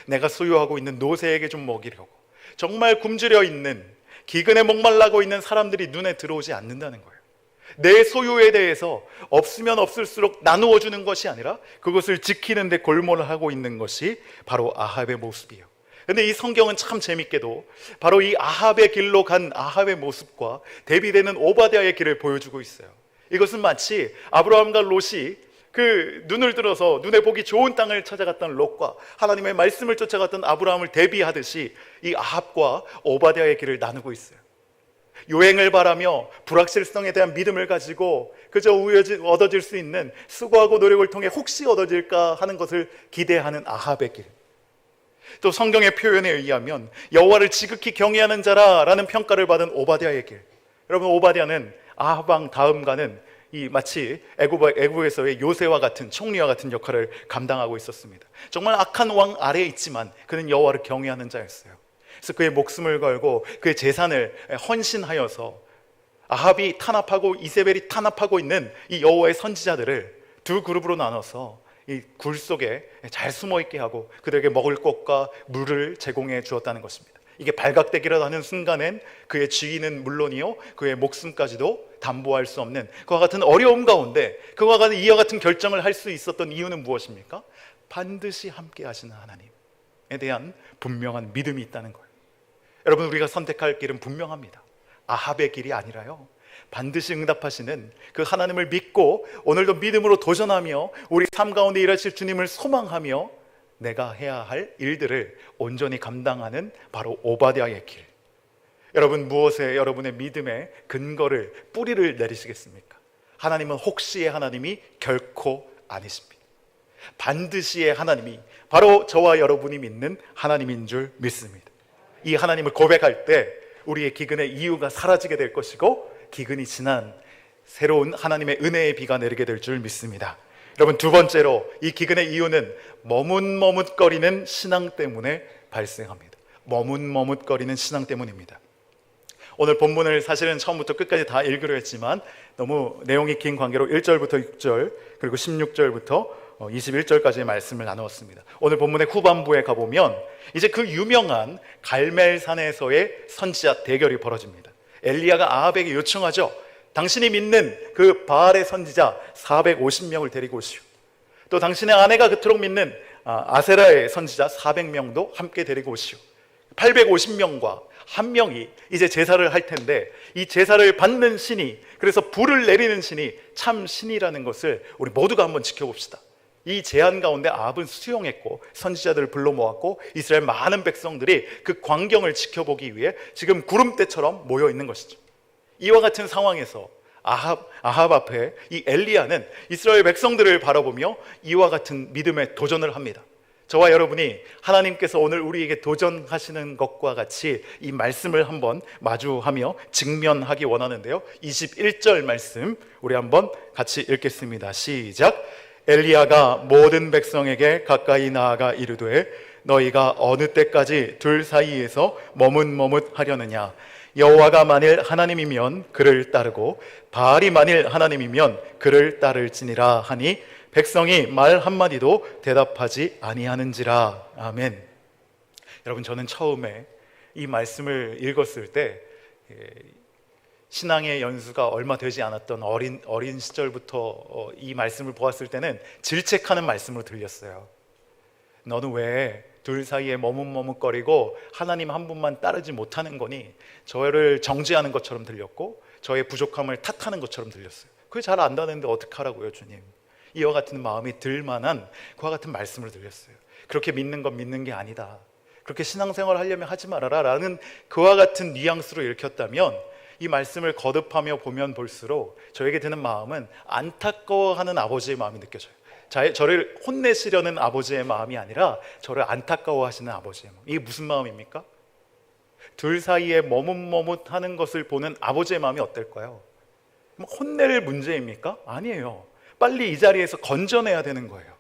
내가 소유하고 있는 노새에게 좀 먹이려고, 정말 굶주려 있는, 기근에 목말라고 있는 사람들이 눈에 들어오지 않는다는 거예요. 내 소유에 대해서 없으면 없을수록 나누어 주는 것이 아니라 그것을 지키는 데 골몰을 하고 있는 것이 바로 아합의 모습이에요. 근데 이 성경은 참 재밌게도 바로 이 아합의 길로 간 아합의 모습과 대비되는 오바댜의 길을 보여주고 있어요. 이것은 마치 아브라함과 롯이 그 눈을 들어서 눈에 보기 좋은 땅을 찾아갔던 롯과 하나님의 말씀을 쫓아갔던 아브라함을 대비하듯이 이 아합과 오바댜의 길을 나누고 있어요. 요행을 바라며 불확실성에 대한 믿음을 가지고 그저 얻어질 수 있는 수고하고 노력을 통해 혹시 얻어질까 하는 것을 기대하는 아합의 길, 또 성경의 표현에 의하면 여호와를 지극히 경외하는 자라라는 평가를 받은 오바댜의 길. 여러분, 오바댜는 아합 왕 다음가는 이 마치 애굽에서의 요새와 같은 총리와 같은 역할을 감당하고 있었습니다. 정말 악한 왕 아래에 있지만 그는 여호와를 경외하는 자였어요. 그래서 그의 목숨을 걸고 그의 재산을 헌신하여서 아합이 탄압하고 이세벨이 탄압하고 있는 이 여호와의 선지자들을 두 그룹으로 나눠서 이 굴 속에 잘 숨어 있게 하고 그들에게 먹을 것과 물을 제공해 주었다는 것입니다. 이게 발각되기라도 하는 순간엔 그의 지위는 물론이요, 그의 목숨까지도 담보할 수 없는 그와 같은 어려움 가운데 그와 같은 이와 같은 결정을 할 수 있었던 이유는 무엇입니까? 반드시 함께 하시는 하나님에 대한 분명한 믿음이 있다는 거예요. 여러분, 우리가 선택할 길은 분명합니다. 아합의 길이 아니라요, 반드시 응답하시는 그 하나님을 믿고 오늘도 믿음으로 도전하며 우리 삶 가운데 일하실 주님을 소망하며 내가 해야 할 일들을 온전히 감당하는 바로 오바댜의 길. 여러분 무엇에 여러분의 믿음의 근거를 뿌리를 내리시겠습니까? 하나님은 혹시의 하나님이 결코 아니십니다. 반드시의 하나님이 바로 저와 여러분이 믿는 하나님인 줄 믿습니다. 이 하나님을 고백할 때 우리의 기근의 이유가 사라지게 될 것이고 기근이 지난 새로운 하나님의 은혜의 비가 내리게 될 줄 믿습니다. 여러분 두 번째로 이 기근의 이유는 머뭇머뭇거리는 신앙 때문에 발생합니다. 머뭇머뭇거리는 신앙 때문입니다. 오늘 본문을 사실은 처음부터 끝까지 다 읽으려 했지만 너무 내용이 긴 관계로 1절부터 6절 그리고 16절부터 21절까지의 말씀을 나누었습니다. 오늘 본문의 후반부에 가보면 이제 그 유명한 갈멜산에서의 선지자 대결이 벌어집니다. 엘리야가 아합에게 요청하죠. 당신이 믿는 그 바알의 선지자 450명을 데리고 오시오. 또 당신의 아내가 그토록 믿는 아세라의 선지자 400명도 함께 데리고 오시오. 850명과 한 명이 이제 제사를 할 텐데 이 제사를 받는 신이, 그래서 불을 내리는 신이 참 신이라는 것을 우리 모두가 한번 지켜봅시다. 이 제안 가운데 아합은 수용했고 선지자들을 불러 모았고 이스라엘 많은 백성들이 그 광경을 지켜보기 위해 지금 구름대처럼 모여 있는 것이죠. 이와 같은 상황에서 아합 앞에 이 엘리야는 이스라엘 백성들을 바라보며 이와 같은 믿음의 도전을 합니다. 저와 여러분이 하나님께서 오늘 우리에게 도전하시는 것과 같이 이 말씀을 한번 마주하며 직면하기 원하는데요. 21절 말씀 우리 한번 같이 읽겠습니다. 시작. 엘리야가 모든 백성에게 가까이 나아가 이르되 너희가 어느 때까지 둘 사이에서 머뭇머뭇하려느냐. 여호와가 만일 하나님이면 그를 따르고 바알이 만일 하나님이면 그를 따를지니라 하니 백성이 말 한마디도 대답하지 아니하는지라. 아멘. 여러분 저는 처음에 이 말씀을 읽었을 때 신앙의 연수가 얼마 되지 않았던 어린 시절부터 이 말씀을 보았을 때는 질책하는 말씀으로 들렸어요. 너는 왜 둘 사이에 머뭇머뭇거리고 하나님 한 분만 따르지 못하는 거니? 저를 정죄하는 것처럼 들렸고 저의 부족함을 탓하는 것처럼 들렸어요. 그게 잘 안다는데 어떡하라고요 주님? 이와 같은 마음이 들만한 그와 같은 말씀을 들렸어요. 그렇게 믿는 건 믿는 게 아니다. 그렇게 신앙생활을 하려면 하지 말아라 라는 그와 같은 뉘앙스로 읽혔다면 이 말씀을 거듭하며 보면 볼수록 저에게 드는 마음은 안타까워하는 아버지의 마음이 느껴져요. 저를 혼내시려는 아버지의 마음이 아니라 저를 안타까워하시는 아버지의 마음. 이게 무슨 마음입니까? 둘 사이에 머뭇머뭇하는 것을 보는 아버지의 마음이 어떨까요? 혼낼 문제입니까? 아니에요. 빨리 이 자리에서 건져내야 되는 거예요.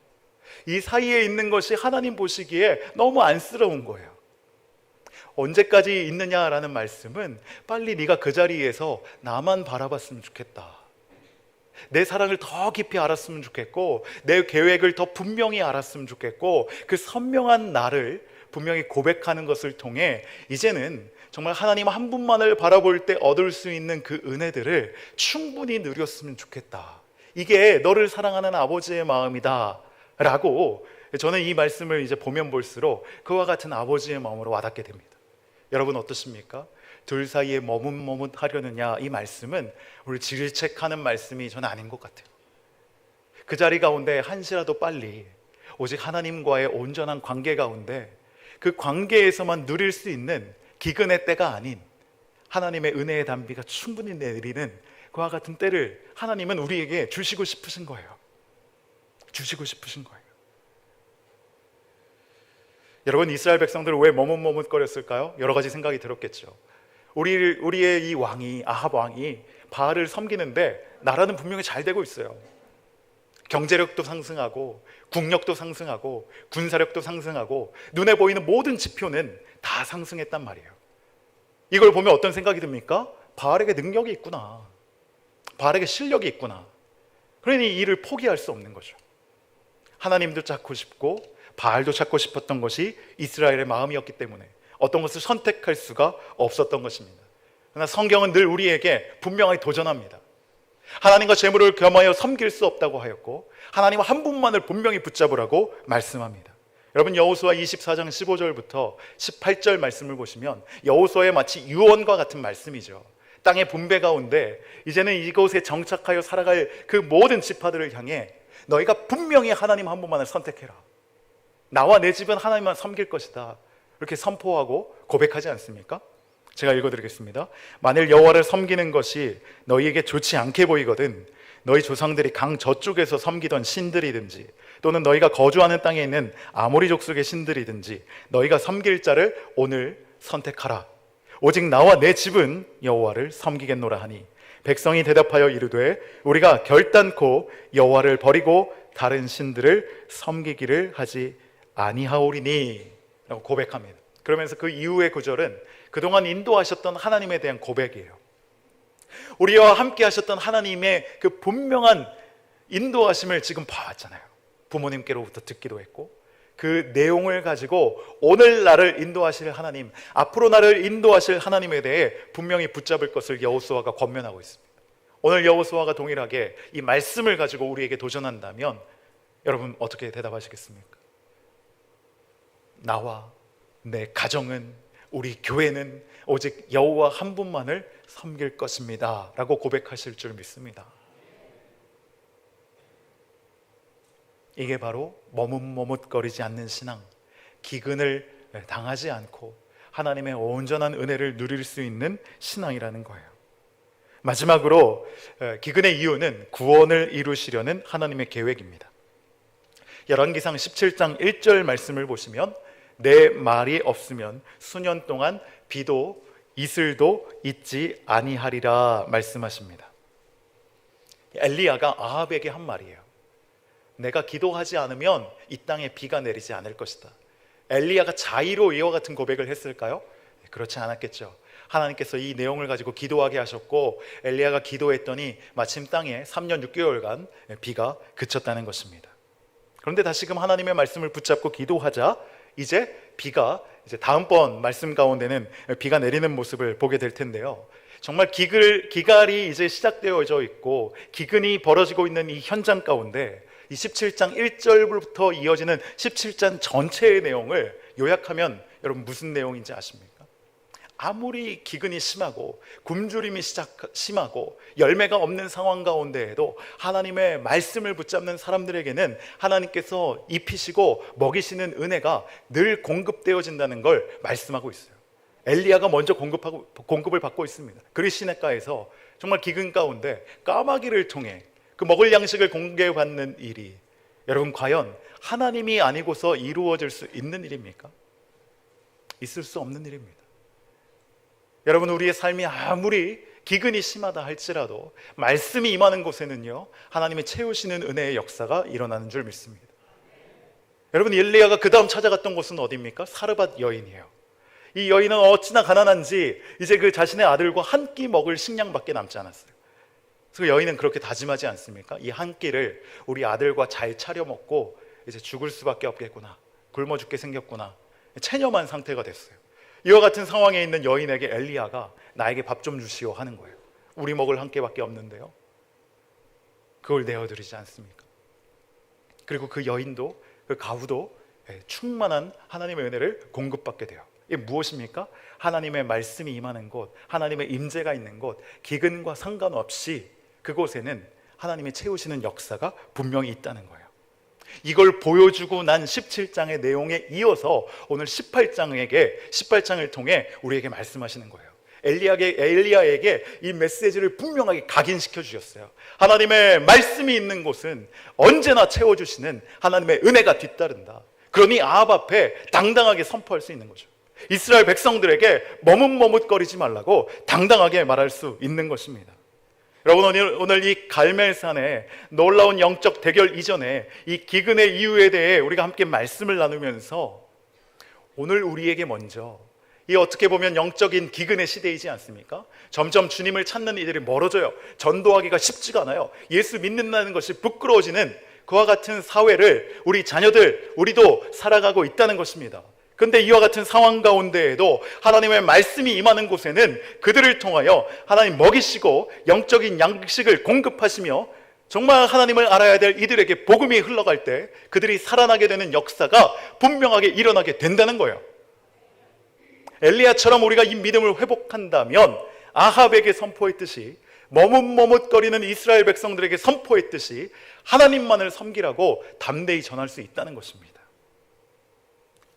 이 사이에 있는 것이 하나님 보시기에 너무 안쓰러운 거예요. 언제까지 있느냐라는 말씀은 빨리 네가 그 자리에서 나만 바라봤으면 좋겠다. 내 사랑을 더 깊이 알았으면 좋겠고 내 계획을 더 분명히 알았으면 좋겠고 그 선명한 나를 분명히 고백하는 것을 통해 이제는 정말 하나님 한 분만을 바라볼 때 얻을 수 있는 그 은혜들을 충분히 누렸으면 좋겠다. 이게 너를 사랑하는 아버지의 마음이다 라고 저는 이 말씀을 이제 보면 볼수록 그와 같은 아버지의 마음으로 와닿게 됩니다. 여러분 어떠십니까? 둘 사이에 머뭇머뭇하려느냐 이 말씀은 우리 질책하는 말씀이 저는 아닌 것 같아요. 그 자리 가운데 한시라도 빨리 오직 하나님과의 온전한 관계 가운데 그 관계에서만 누릴 수 있는 기근의 때가 아닌 하나님의 은혜의 단비가 충분히 내리는 그와 같은 때를 하나님은 우리에게 주시고 싶으신 거예요. 주시고 싶으신 거예요. 여러분 이스라엘 백성들은 왜 머뭇머뭇거렸을까요? 여러 가지 생각이 들었겠죠. 우리의 이 왕이 아합 왕이 바알을 섬기는데 나라는 분명히 잘 되고 있어요. 경제력도 상승하고 국력도 상승하고 군사력도 상승하고 눈에 보이는 모든 지표는 다 상승했단 말이에요. 이걸 보면 어떤 생각이 듭니까? 바알에게 능력이 있구나. 바알에게 실력이 있구나. 그러니 이 일을 포기할 수 없는 거죠. 하나님도 찾고 싶고 바알도 찾고 싶었던 것이 이스라엘의 마음이었기 때문에 어떤 것을 선택할 수가 없었던 것입니다. 그러나 성경은 늘 우리에게 분명하게 도전합니다. 하나님과 재물을 겸하여 섬길 수 없다고 하였고 하나님 한 분만을 분명히 붙잡으라고 말씀합니다. 여러분 여호수아 24장 15절부터 18절 말씀을 보시면 여호수아의 마치 유언과 같은 말씀이죠. 땅의 분배 가운데 이제는 이곳에 정착하여 살아갈 그 모든 지파들을 향해 너희가 분명히 하나님 한 분만을 선택해라. 나와 내 집은 하나님만 섬길 것이다. 이렇게 선포하고 고백하지 않습니까? 제가 읽어드리겠습니다. 만일 여호와를 섬기는 것이 너희에게 좋지 않게 보이거든 너희 조상들이 강 저쪽에서 섬기던 신들이든지 또는 너희가 거주하는 땅에 있는 아모리 족속의 신들이든지 너희가 섬길 자를 오늘 선택하라. 오직 나와 내 집은 여호와를 섬기겠노라 하니 백성이 대답하여 이르되 우리가 결단코 여호와를 버리고 다른 신들을 섬기기를 하지 아니하오리니 라고 고백합니다. 그러면서 그 이후의 구절은 그동안 인도하셨던 하나님에 대한 고백이에요. 우리와 함께 하셨던 하나님의 그 분명한 인도하심을 지금 봐왔잖아요. 부모님께로부터 듣기도 했고 그 내용을 가지고 오늘 나를 인도하실 하나님, 앞으로 나를 인도하실 하나님에 대해 분명히 붙잡을 것을 여호수아가 권면하고 있습니다. 오늘 여호수아가 동일하게 이 말씀을 가지고 우리에게 도전한다면 여러분 어떻게 대답하시겠습니까? 나와 내 가정은, 우리 교회는 오직 여호와 한 분만을 섬길 것입니다 라고 고백하실 줄 믿습니다. 이게 바로 머뭇머뭇거리지 않는 신앙, 기근을 당하지 않고 하나님의 온전한 은혜를 누릴 수 있는 신앙이라는 거예요. 마지막으로 기근의 이유는 구원을 이루시려는 하나님의 계획입니다. 열왕기상 17장 1절 말씀을 보시면 내 말이 없으면 수년 동안 비도 이슬도 있지 아니하리라 말씀하십니다. 엘리야가 아합에게 한 말이에요. 내가 기도하지 않으면 이 땅에 비가 내리지 않을 것이다. 엘리야가 자의로 이와 같은 고백을 했을까요? 그렇지 않았겠죠. 하나님께서 이 내용을 가지고 기도하게 하셨고 엘리야가 기도했더니 마침 땅에 3년 6개월간 비가 그쳤다는 것입니다. 그런데 다시금 하나님의 말씀을 붙잡고 기도하자 이제 비가 다음번 말씀 가운데는 비가 내리는 모습을 보게 될 텐데요. 정말 기갈이 이제 시작되어져 있고 기근이 벌어지고 있는 이 현장 가운데 이 17장 1절부터 이어지는 17장 전체의 내용을 요약하면 여러분 무슨 내용인지 아십니까? 아무리 기근이 심하고 굶주림이 심하고 열매가 없는 상황 가운데에도 하나님의 말씀을 붙잡는 사람들에게는 하나님께서 입히시고 먹이시는 은혜가 늘 공급되어진다는 걸 말씀하고 있어요. 엘리야가 먼저 공급을 받고 있습니다. 그리시네가에서 정말 기근 가운데 까마귀를 통해 그 먹을 양식을 공개받는 일이 여러분 과연 하나님이 아니고서 이루어질 수 있는 일입니까? 있을 수 없는 일입니다. 여러분 우리의 삶이 아무리 기근이 심하다 할지라도 말씀이 임하는 곳에는요 하나님의 채우시는 은혜의 역사가 일어나는 줄 믿습니다. 여러분 엘리야가 그 다음 찾아갔던 곳은 어디입니까? 사르밧 여인이에요. 이 여인은 어찌나 가난한지 이제 그 자신의 아들과 한 끼 먹을 식량밖에 남지 않았어요. 그래서 여인은 그렇게 다짐하지 않습니까? 이 한 끼를 우리 아들과 잘 차려 먹고 이제 죽을 수밖에 없겠구나, 굶어 죽게 생겼구나, 체념한 상태가 됐어요. 이와 같은 상황에 있는 여인에게 엘리야가 나에게 밥 좀 주시오 하는 거예요. 우리 먹을 한 끼밖에 없는데요, 그걸 내어드리지 않습니까? 그리고 그 여인도 그 가부도 충만한 하나님의 은혜를 공급받게 돼요. 이게 무엇입니까? 하나님의 말씀이 임하는 곳, 하나님의 임재가 있는 곳, 기근과 상관없이 그곳에는 하나님이 채우시는 역사가 분명히 있다는 거예요. 이걸 보여주고 난 17장의 내용에 이어서 오늘 18장을 통해 우리에게 말씀하시는 거예요. 엘리야에게 이 메시지를 분명하게 각인시켜 주셨어요. 하나님의 말씀이 있는 곳은 언제나 채워주시는 하나님의 은혜가 뒤따른다. 그러니 아합 앞에 당당하게 선포할 수 있는 거죠. 이스라엘 백성들에게 머뭇머뭇거리지 말라고 당당하게 말할 수 있는 것입니다. 여러분 오늘 이 갈멜산의 놀라운 영적 대결 이전에 이 기근의 이유에 대해 우리가 함께 말씀을 나누면서 오늘 우리에게 먼저 이 어떻게 보면 영적인 기근의 시대이지 않습니까? 점점 주님을 찾는 이들이 멀어져요. 전도하기가 쉽지가 않아요. 예수 믿는다는 것이 부끄러워지는 그와 같은 사회를 우리 자녀들, 우리도 살아가고 있다는 것입니다. 그런데 이와 같은 상황 가운데에도 하나님의 말씀이 임하는 곳에는 그들을 통하여 하나님 먹이시고 영적인 양식을 공급하시며 정말 하나님을 알아야 될 이들에게 복음이 흘러갈 때 그들이 살아나게 되는 역사가 분명하게 일어나게 된다는 거예요. 엘리야처럼 우리가 이 믿음을 회복한다면 아합에게 선포했듯이, 머뭇머뭇거리는 이스라엘 백성들에게 선포했듯이 하나님만을 섬기라고 담대히 전할 수 있다는 것입니다.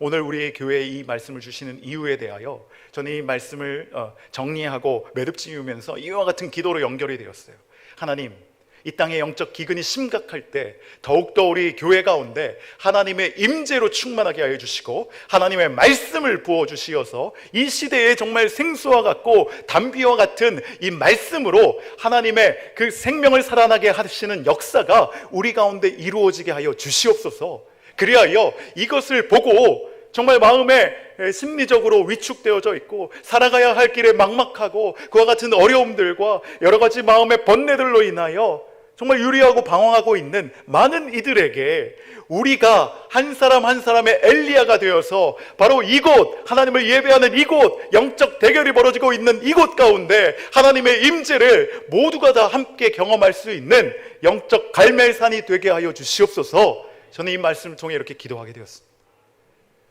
오늘 우리의 교회에 이 말씀을 주시는 이유에 대하여 저는 이 말씀을 정리하고 매듭 지으면서 이와 같은 기도로 연결이 되었어요. 하나님, 이 땅의 영적 기근이 심각할 때 더욱더 우리 교회 가운데 하나님의 임재로 충만하게 하여 주시고 하나님의 말씀을 부어주시어서 이 시대에 정말 생수와 같고 담비와 같은 이 말씀으로 하나님의 그 생명을 살아나게 하시는 역사가 우리 가운데 이루어지게 하여 주시옵소서. 그리하여 이것을 보고 정말 마음에 심리적으로 위축되어져 있고 살아가야 할 길에 막막하고 그와 같은 어려움들과 여러 가지 마음의 번뇌들로 인하여 정말 유리하고 방황하고 있는 많은 이들에게 우리가 한 사람 한 사람의 엘리야가 되어서 바로 이곳, 하나님을 예배하는 이곳, 영적 대결이 벌어지고 있는 이곳 가운데 하나님의 임재를 모두가 다 함께 경험할 수 있는 영적 갈멜산이 되게 하여 주시옵소서. 저는 이 말씀을 통해 이렇게 기도하게 되었습니다.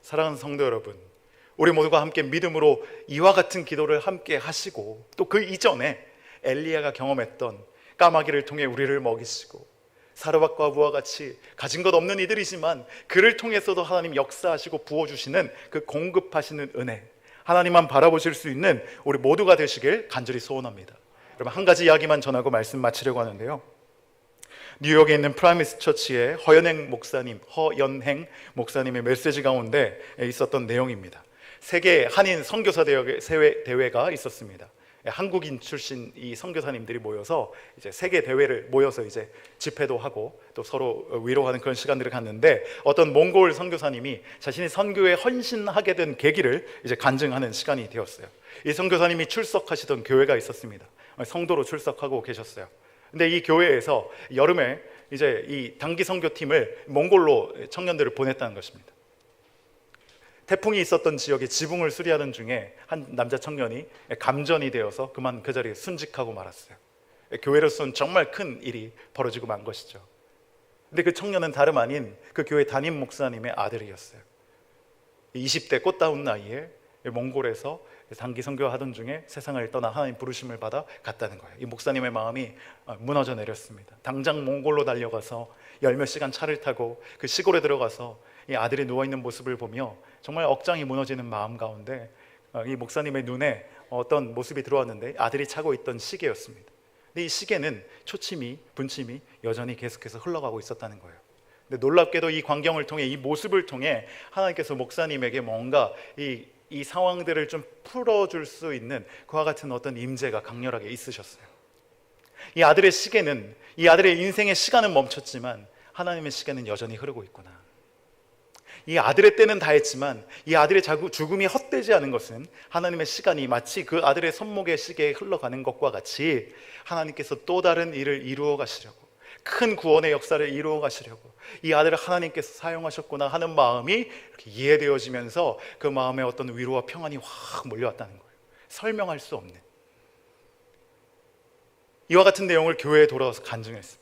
사랑하는 성도 여러분, 우리 모두가 함께 믿음으로 이와 같은 기도를 함께 하시고 또 그 이전에 엘리야가 경험했던 까마귀를 통해 우리를 먹이시고 사르밧 과부와 같이 가진 것 없는 이들이지만 그를 통해서도 하나님 역사하시고 부어주시는 그 공급하시는 은혜, 하나님만 바라보실 수 있는 우리 모두가 되시길 간절히 소원합니다. 여러분, 한 가지 이야기만 전하고 말씀 마치려고 하는데요, 뉴욕에 있는 프라미스 처치의 허연행 목사님의 메시지 가운데 있었던 내용입니다. 세계 한인 선교사 대회가 있었습니다. 한국인 출신 이 선교사님들이 모여서 이제 세계 대회를 모여서 이제 집회도 하고 또 서로 위로하는 그런 시간들을 갖는데, 어떤 몽골 선교사님이 자신이 선교에 헌신하게 된 계기를 이제 간증하는 시간이 되었어요. 이 선교사님이 출석하시던 교회가 있었습니다. 성도로 출석하고 계셨어요. 근데 이 교회에서 여름에 이제 이 단기 선교팀을 몽골로 청년들을 보냈다는 것입니다. 태풍이 있었던 지역에 지붕을 수리하는 중에 한 남자 청년이 감전이 되어서 그만 그 자리에 순직하고 말았어요. 교회로서는 정말 큰 일이 벌어지고 만 것이죠. 근데 그 청년은 다름 아닌 그 교회 담임 목사님의 아들이었어요. 20대 꽃다운 나이에 몽골에서 단기 선교하던 중에 세상을 떠나 하나님 부르심을 받아 갔다는 거예요. 이 목사님의 마음이 무너져 내렸습니다. 당장 몽골로 달려가서 열몇 시간 차를 타고 그 시골에 들어가서 이 아들이 누워있는 모습을 보며 정말 억장이 무너지는 마음 가운데 이 목사님의 눈에 어떤 모습이 들어왔는데 아들이 차고 있던 시계였습니다. 근데 이 시계는 초침이 분침이 여전히 계속해서 흘러가고 있었다는 거예요. 근데 놀랍게도 이 광경을 통해, 이 모습을 통해 하나님께서 목사님에게 뭔가 이 상황들을 좀 풀어줄 수 있는 그와 같은 어떤 임재가 강렬하게 있으셨어요. 이 아들의 시계는, 이 아들의 인생의 시간은 멈췄지만 하나님의 시계는 여전히 흐르고 있구나. 이 아들의 때는 다했지만 이 아들의 죽음이 헛되지 않은 것은 하나님의 시간이 마치 그 아들의 손목의 시계에 흘러가는 것과 같이 하나님께서 또 다른 일을 이루어 가시려고, 큰 구원의 역사를 이루어 가시려고 이 아들을 하나님께서 사용하셨구나 하는 마음이 이렇게 이해되어지면서 그 마음에 어떤 위로와 평안이 확 몰려왔다는 거예요. 설명할 수 없는. 이와 같은 내용을 교회에 돌아와서 간증했습니다.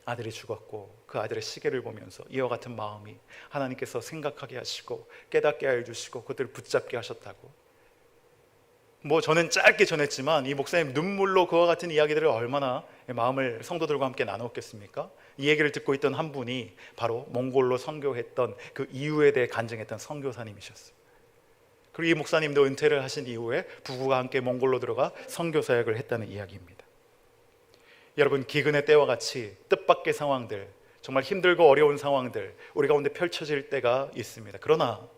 아들이 죽었고 그 아들의 시계를 보면서 이와 같은 마음이 하나님께서 생각하게 하시고 깨닫게 해주시고 그들을 붙잡게 하셨다고. 저는 짧게 전했지만 이 목사님 눈물로 그와 같은 이야기들을 얼마나 마음을 성도들과 함께 나눴겠습니까? 이 얘기를 듣고 있던 한 분이 바로 몽골로 선교했던 그 이유에 대해 간증했던 선교사님이셨어요. 그리고 이 목사님도 은퇴를 하신 이후에 부부가 함께 몽골로 들어가 선교 사역을 했다는 이야기입니다. 여러분, 기근의 때와 같이 뜻밖의 상황들, 정말 힘들고 어려운 상황들 우리 가운데 펼쳐질 때가 있습니다. 그러나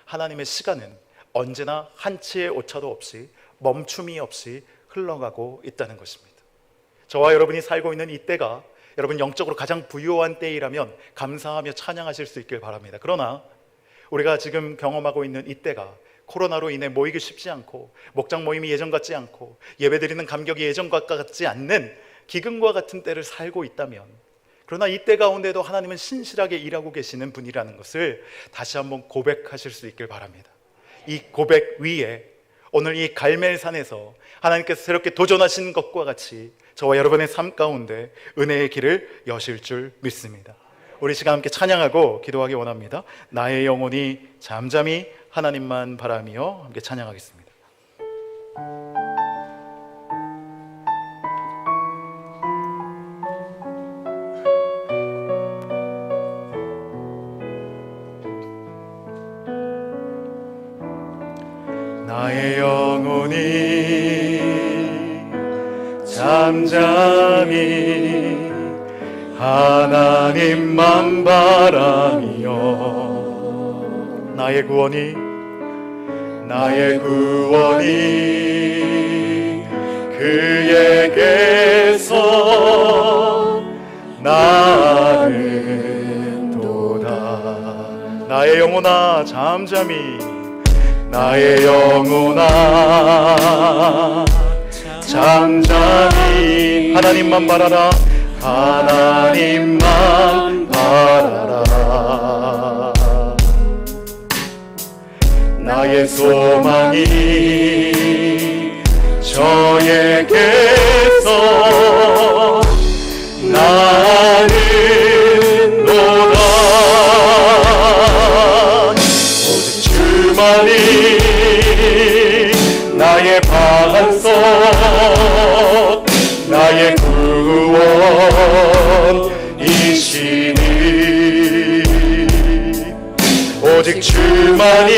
하나님의 시간은 언제나 한치의 오차도 없이 멈춤이 없이 흘러가고 있다는 것입니다. 저와 여러분이 살고 있는 이 때가 여러분 영적으로 가장 부유한 때이라면 감사하며 찬양하실 수 있길 바랍니다. 그러나 우리가 지금 경험하고 있는 이 때가 코로나로 인해 모이기 쉽지 않고 목장 모임이 예전 같지 않고 예배드리는 감격이 예전과 같지 않는 기근과 같은 때를 살고 있다면, 그러나 이 때 가운데도 하나님은 신실하게 일하고 계시는 분이라는 것을 다시 한번 고백하실 수 있길 바랍니다. 이 고백 위에 오늘 이 갈멜산에서 하나님께서 새롭게 도전하신 것과 같이 저와 여러분의 삶 가운데 은혜의 길을 여실 줄 믿습니다. 우리 시간 함께 찬양하고 기도하기 원합니다. 나의 영혼이 잠잠히 하나님만 바라며 함께 찬양하겠습니다. 나의 영혼이 잠잠히 하나님만 바라며 나의 구원이 그에게서 나는도다. 나의 영혼아 잠잠히 나의 영혼아 잠잠히 하나님만 바라라 하나님만 바라라. 나의 소망이 저에게서 나는도다. 오직 주만이 나의 반석 나의 구원이시니 오직 주만이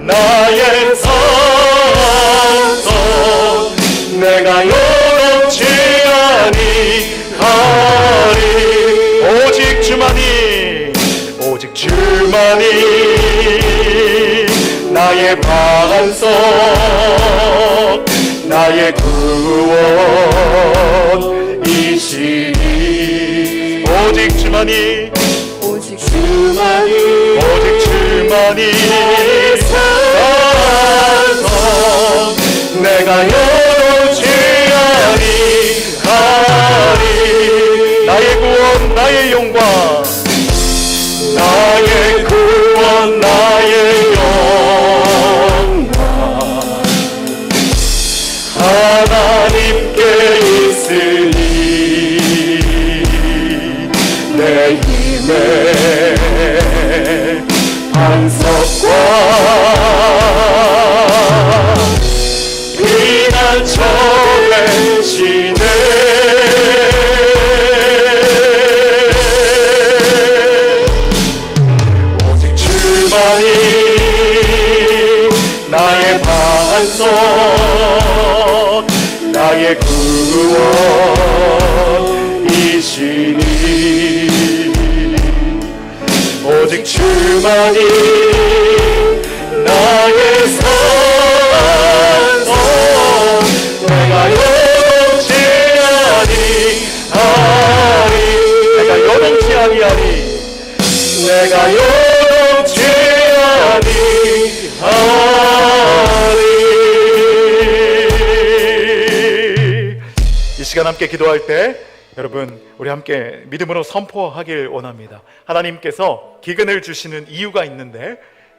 나의 산성 내가 요동치 아니하리. 오직 주만이 나의 반석 나의 구원이시니 오직 주만이 산성 내가 요동치 아니하리. 나의 구원 나의 영광 나의 구원 나의 영광 하나님께 있으니 내 힘의 반석과 피난처의 시내 오직 주만이 나의 반석 나의 구원이시니 오직 주만이 나의 산성 내가 요동치 아니하리. 내가 요동치 아니하리. 이 시간 함께 기도할 때 여러분 우리 함께 믿음으로 선포하길 원합니다. 하나님께서 기근을 주시는 이유가 있는데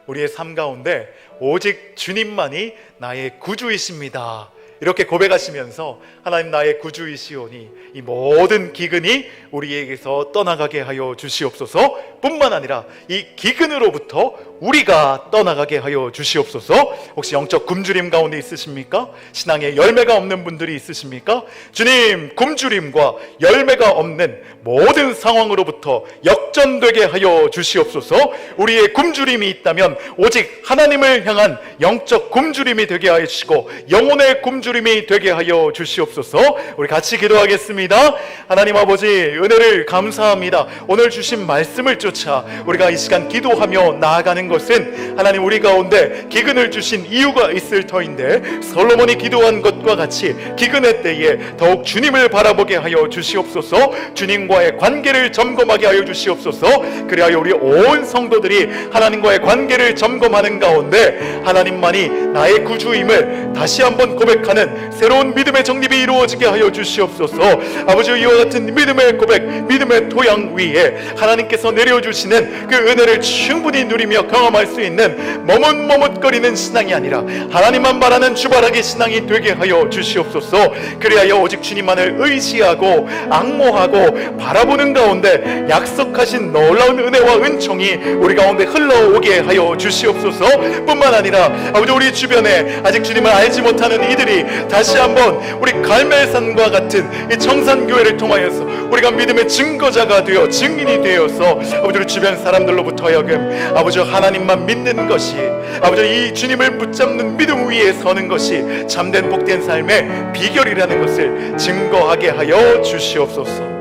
우리의 삶 가운데 오직 주님만이 나의 구주이십니다. 이렇게 고백하시면서 하나님 나의 구주이시오니 이 모든 기근이 우리에게서 떠나가게 하여 주시옵소서. 뿐만 아니라 이 기근으로부터 우리가 떠나가게 하여 주시옵소서. 혹시 영적 굶주림 가운데 있으십니까? 신앙에 열매가 없는 분들이 있으십니까? 주님, 굶주림과 열매가 없는 모든 상황으로부터 역전되게 하여 주시옵소서. 우리의 굶주림이 있다면 오직 하나님을 향한 영적 굶주림이 되게 하여 주시고 영혼의 굶주림이 되게 하여 주시옵소서. 우리 같이 기도하겠습니다. 하나님 아버지, 은혜를 감사합니다. 오늘 주신 말씀을 쫓아 우리가 이 시간 기도하며 나아가는 것은 하나님 우리 가운데 기근을 주신 이유가 있을 터인데, 솔로몬이 기도한 것과 같이 기근의 때에 더욱 주님을 바라보게 하여 주시옵소서. 주님과의 관계를 점검하게 하여 주시옵소서. 그리하여 우리 온 성도들이 하나님과의 관계를 점검하는 가운데 하나님만이 나의 구주임을 다시 한번 고백하는 새로운 믿음의 정립이 이루어지게 하여 주시옵소서. 아버지, 이와 같은 믿음의 고백, 믿음의 토양 위에 하나님께서 내려주시는 그 은혜를 충분히 누리며 경험할 수 있는 머뭇머뭇거리는 신앙이 아니라 하나님만 바라는 주바라기 신앙이 되게 하여 주시옵소서. 그리하여 오직 주님만을 의지하고 앙모하고 바라보는 가운데 약속하신 놀라운 은혜와 은총이 우리 가운데 흘러오게 하여 주시옵소서. 뿐만 아니라 아버지, 우리 주변에 아직 주님을 알지 못하는 이들이 다시 한번 우리 갈멜산과 같은 이 청산교회를 통하여서 우리가 믿음의 증거자가 되어 증인이 되어서 아버지 우리 주변 사람들로부터 하여금 아버지 하나님만 믿는 것이 아버지 이 주님을 붙잡는 믿음 위에 서는 것이 참된 복된 삶의 비결이라는 것을 증거하게 하여 주시옵소서.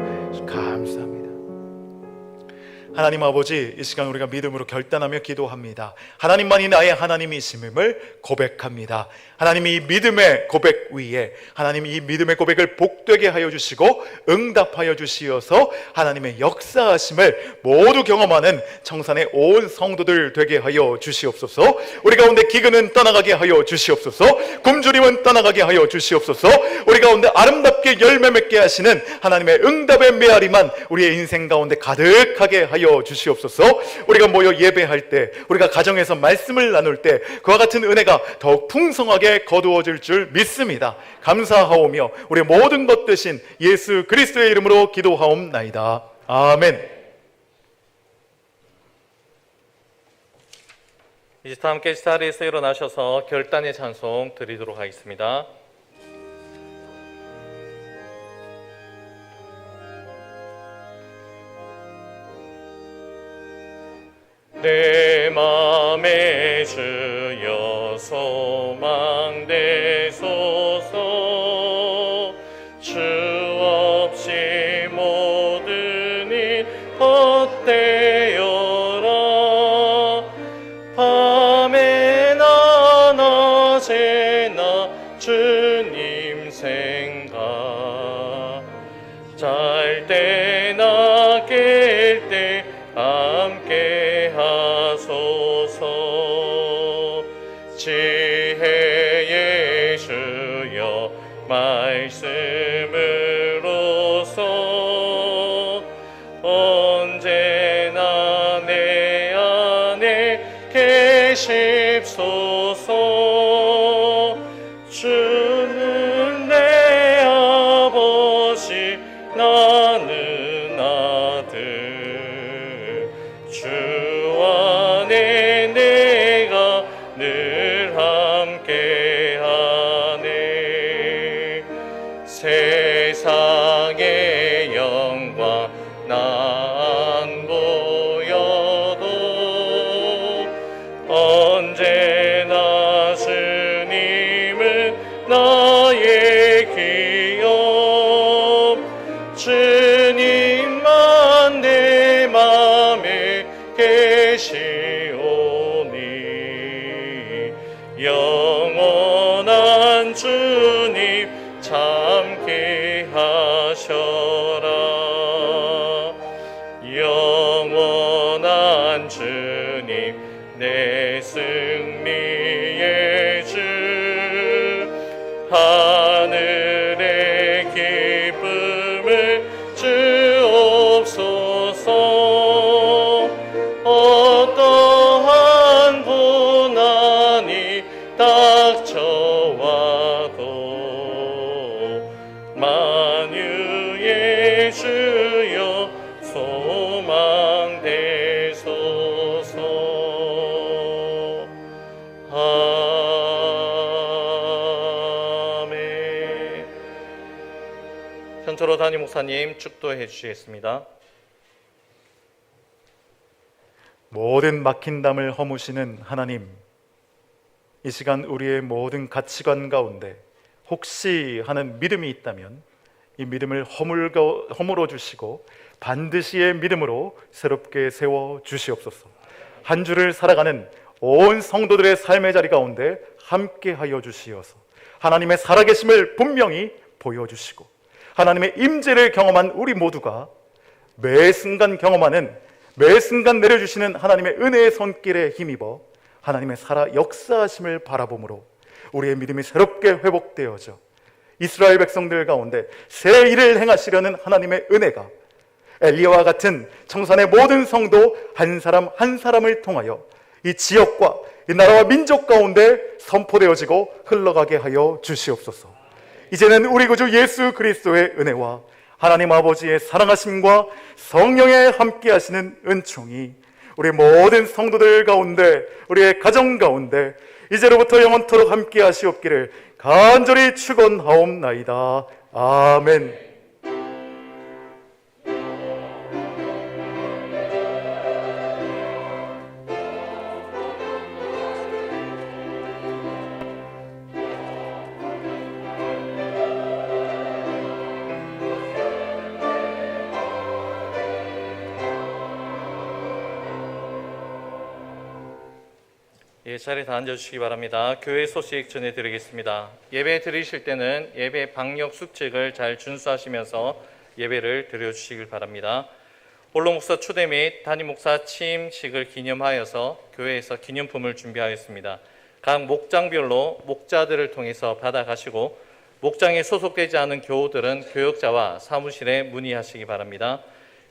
하나님 아버지, 이 시간 우리가 믿음으로 결단하며 기도합니다. 하나님만이 나의 하나님이심을 고백합니다. 하나님이 이 믿음의 고백 위에 하나님이 이 믿음의 고백을 복되게 하여 주시고 응답하여 주시어서 하나님의 역사하심을 모두 경험하는 청산의 온 성도들 되게 하여 주시옵소서. 우리 가운데 기근은 떠나가게 하여 주시옵소서. 굶주림은 떠나가게 하여 주시옵소서. 우리 가운데 아름답게 열매 맺게 하시는 하나님의 응답의 메아리만 우리의 인생 가운데 가득하게 하여 주시옵소서. 우리가 모여 예배할 때, 우리가 가정에서 말씀을 나눌 때 그와 같은 은혜가 더욱 풍성하게 거두어질 줄 믿습니다. 감사하오며 우리의 모든 것 되신 예수 그리스도의 이름으로 기도하옵나이다. 아멘. 이제 다 함께 자리에서 일어나셔서 결단의 찬송 드리도록 하겠습니다. 내 맘에 주여 소망되소서. 주 없이 모든 일 헛되어라. 밤에나 낮에나 주님 생각, 잘 때나 깰 때 함께 하소서. 지혜의 주여 말씀으로서 언제나 내 안에 계십소서. 주는 내 아버지 나는 아들, 주 안에 내가 늘 함께하네. 세상의 영광 난 보여도 언제나 주님은 나의 기업. 주님만 내 맘에 계시오니 영원한 주님 참게 하셔라. 영원한 주님 내 승리의 주, 하늘의 기쁨을 주옵소서. 어떠한 고난이 닥쳐와도 만유의 주여 소망되소서. 아멘. 현철호 담임 목사님 축도해 주시겠습니다. 모든 막힌 담을 허무시는 하나님, 이 시간 우리의 모든 가치관 가운데 혹시 하는 믿음이 있다면 이 믿음을 허물어 주시고 반드시의 믿음으로 새롭게 세워 주시옵소서. 한 주를 살아가는 온 성도들의 삶의 자리 가운데 함께 하여 주시어서 하나님의 살아계심을 분명히 보여주시고 하나님의 임재를 경험한 우리 모두가 매 순간 경험하는, 매 순간 내려주시는 하나님의 은혜의 손길에 힘입어 하나님의 살아 역사하심을 바라봄으로 우리의 믿음이 새롭게 회복되어져 이스라엘 백성들 가운데 새 일을 행하시려는 하나님의 은혜가 엘리야와 같은 청산의 모든 성도 한 사람 한 사람을 통하여 이 지역과 이 나라와 민족 가운데 선포되어지고 흘러가게 하여 주시옵소서. 이제는 우리 구주 예수 그리스도의 은혜와 하나님 아버지의 사랑하심과 성령의 함께 하시는 은총이 우리 모든 성도들 가운데, 우리의 가정 가운데 이제로부터 영원토록 함께 하시옵기를 간절히 축원하옵나이다. 아멘. 예, 자리에 다 앉아주시기 바랍니다. 교회 소식 전해드리겠습니다. 예배 드리실 때는 예배 방역 수칙을 잘 준수하시면서 예배를 드려주시길 바랍니다. 홀로 목사 초대 및 담임 목사 취임식을 기념하여서 교회에서 기념품을 준비하였습니다. 각 목장별로 목자들을 통해서 받아가시고 목장에 소속되지 않은 교우들은 교역자와 사무실에 문의하시기 바랍니다.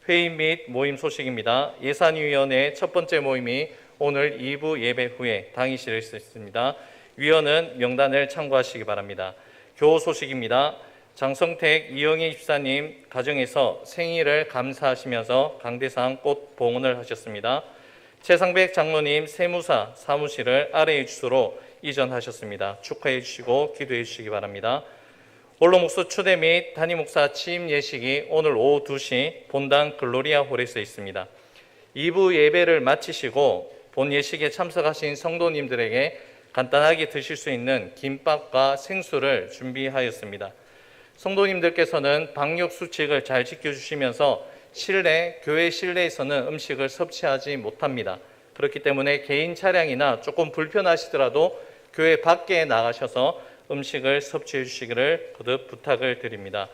회의 및 모임 소식입니다. 예산위원회 첫 번째 모임이 오늘 2부 예배 후에 당의실에 있습니다. 위원은 명단을 참고하시기 바랍니다. 교우 소식입니다. 장성택 이영희 집사님 가정에서 생일을 감사하시면서 강대상 꽃 봉헌을 하셨습니다. 최상백 장로님 세무사 사무실을 아래의 주소로 이전하셨습니다. 축하해 주시고 기도해 주시기 바랍니다. 홀로 목사 초대 및 담임 목사 취임 예식이 오늘 오후 2시 본당 글로리아 홀에서 있습니다. 2부 예배를 마치시고 본 예식에 참석하신 성도님들에게 간단하게 드실 수 있는 김밥과 생수를 준비하였습니다. 성도님들께서는 방역 수칙을 잘 지켜주시면서 교회 실내에서는 음식을 섭취하지 못합니다. 그렇기 때문에 개인 차량이나 조금 불편하시더라도 교회 밖에 나가셔서 음식을 섭취해 주시기를 거듭 부탁을 드립니다.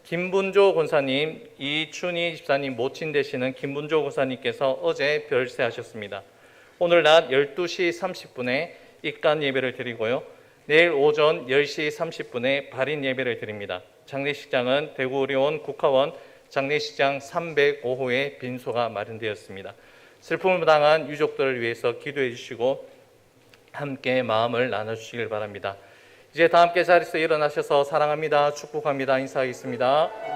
김분조 권사님, 이춘희 집사님 모친 되시는 김분조 권사님께서 어제 별세하셨습니다. 오늘 낮 12시 30분에 입간 예배를 드리고요. 내일 오전 10시 30분에 발인 예배를 드립니다. 장례식장은 대구의료원 국화원 장례식장 305호에 빈소가 마련되었습니다. 슬픔을 당한 유족들을 위해서 기도해 주시고 함께 마음을 나눠주시길 바랍니다. 이제 다 함께 자리에서 일어나셔서 사랑합니다, 축복합니다 인사하겠습니다.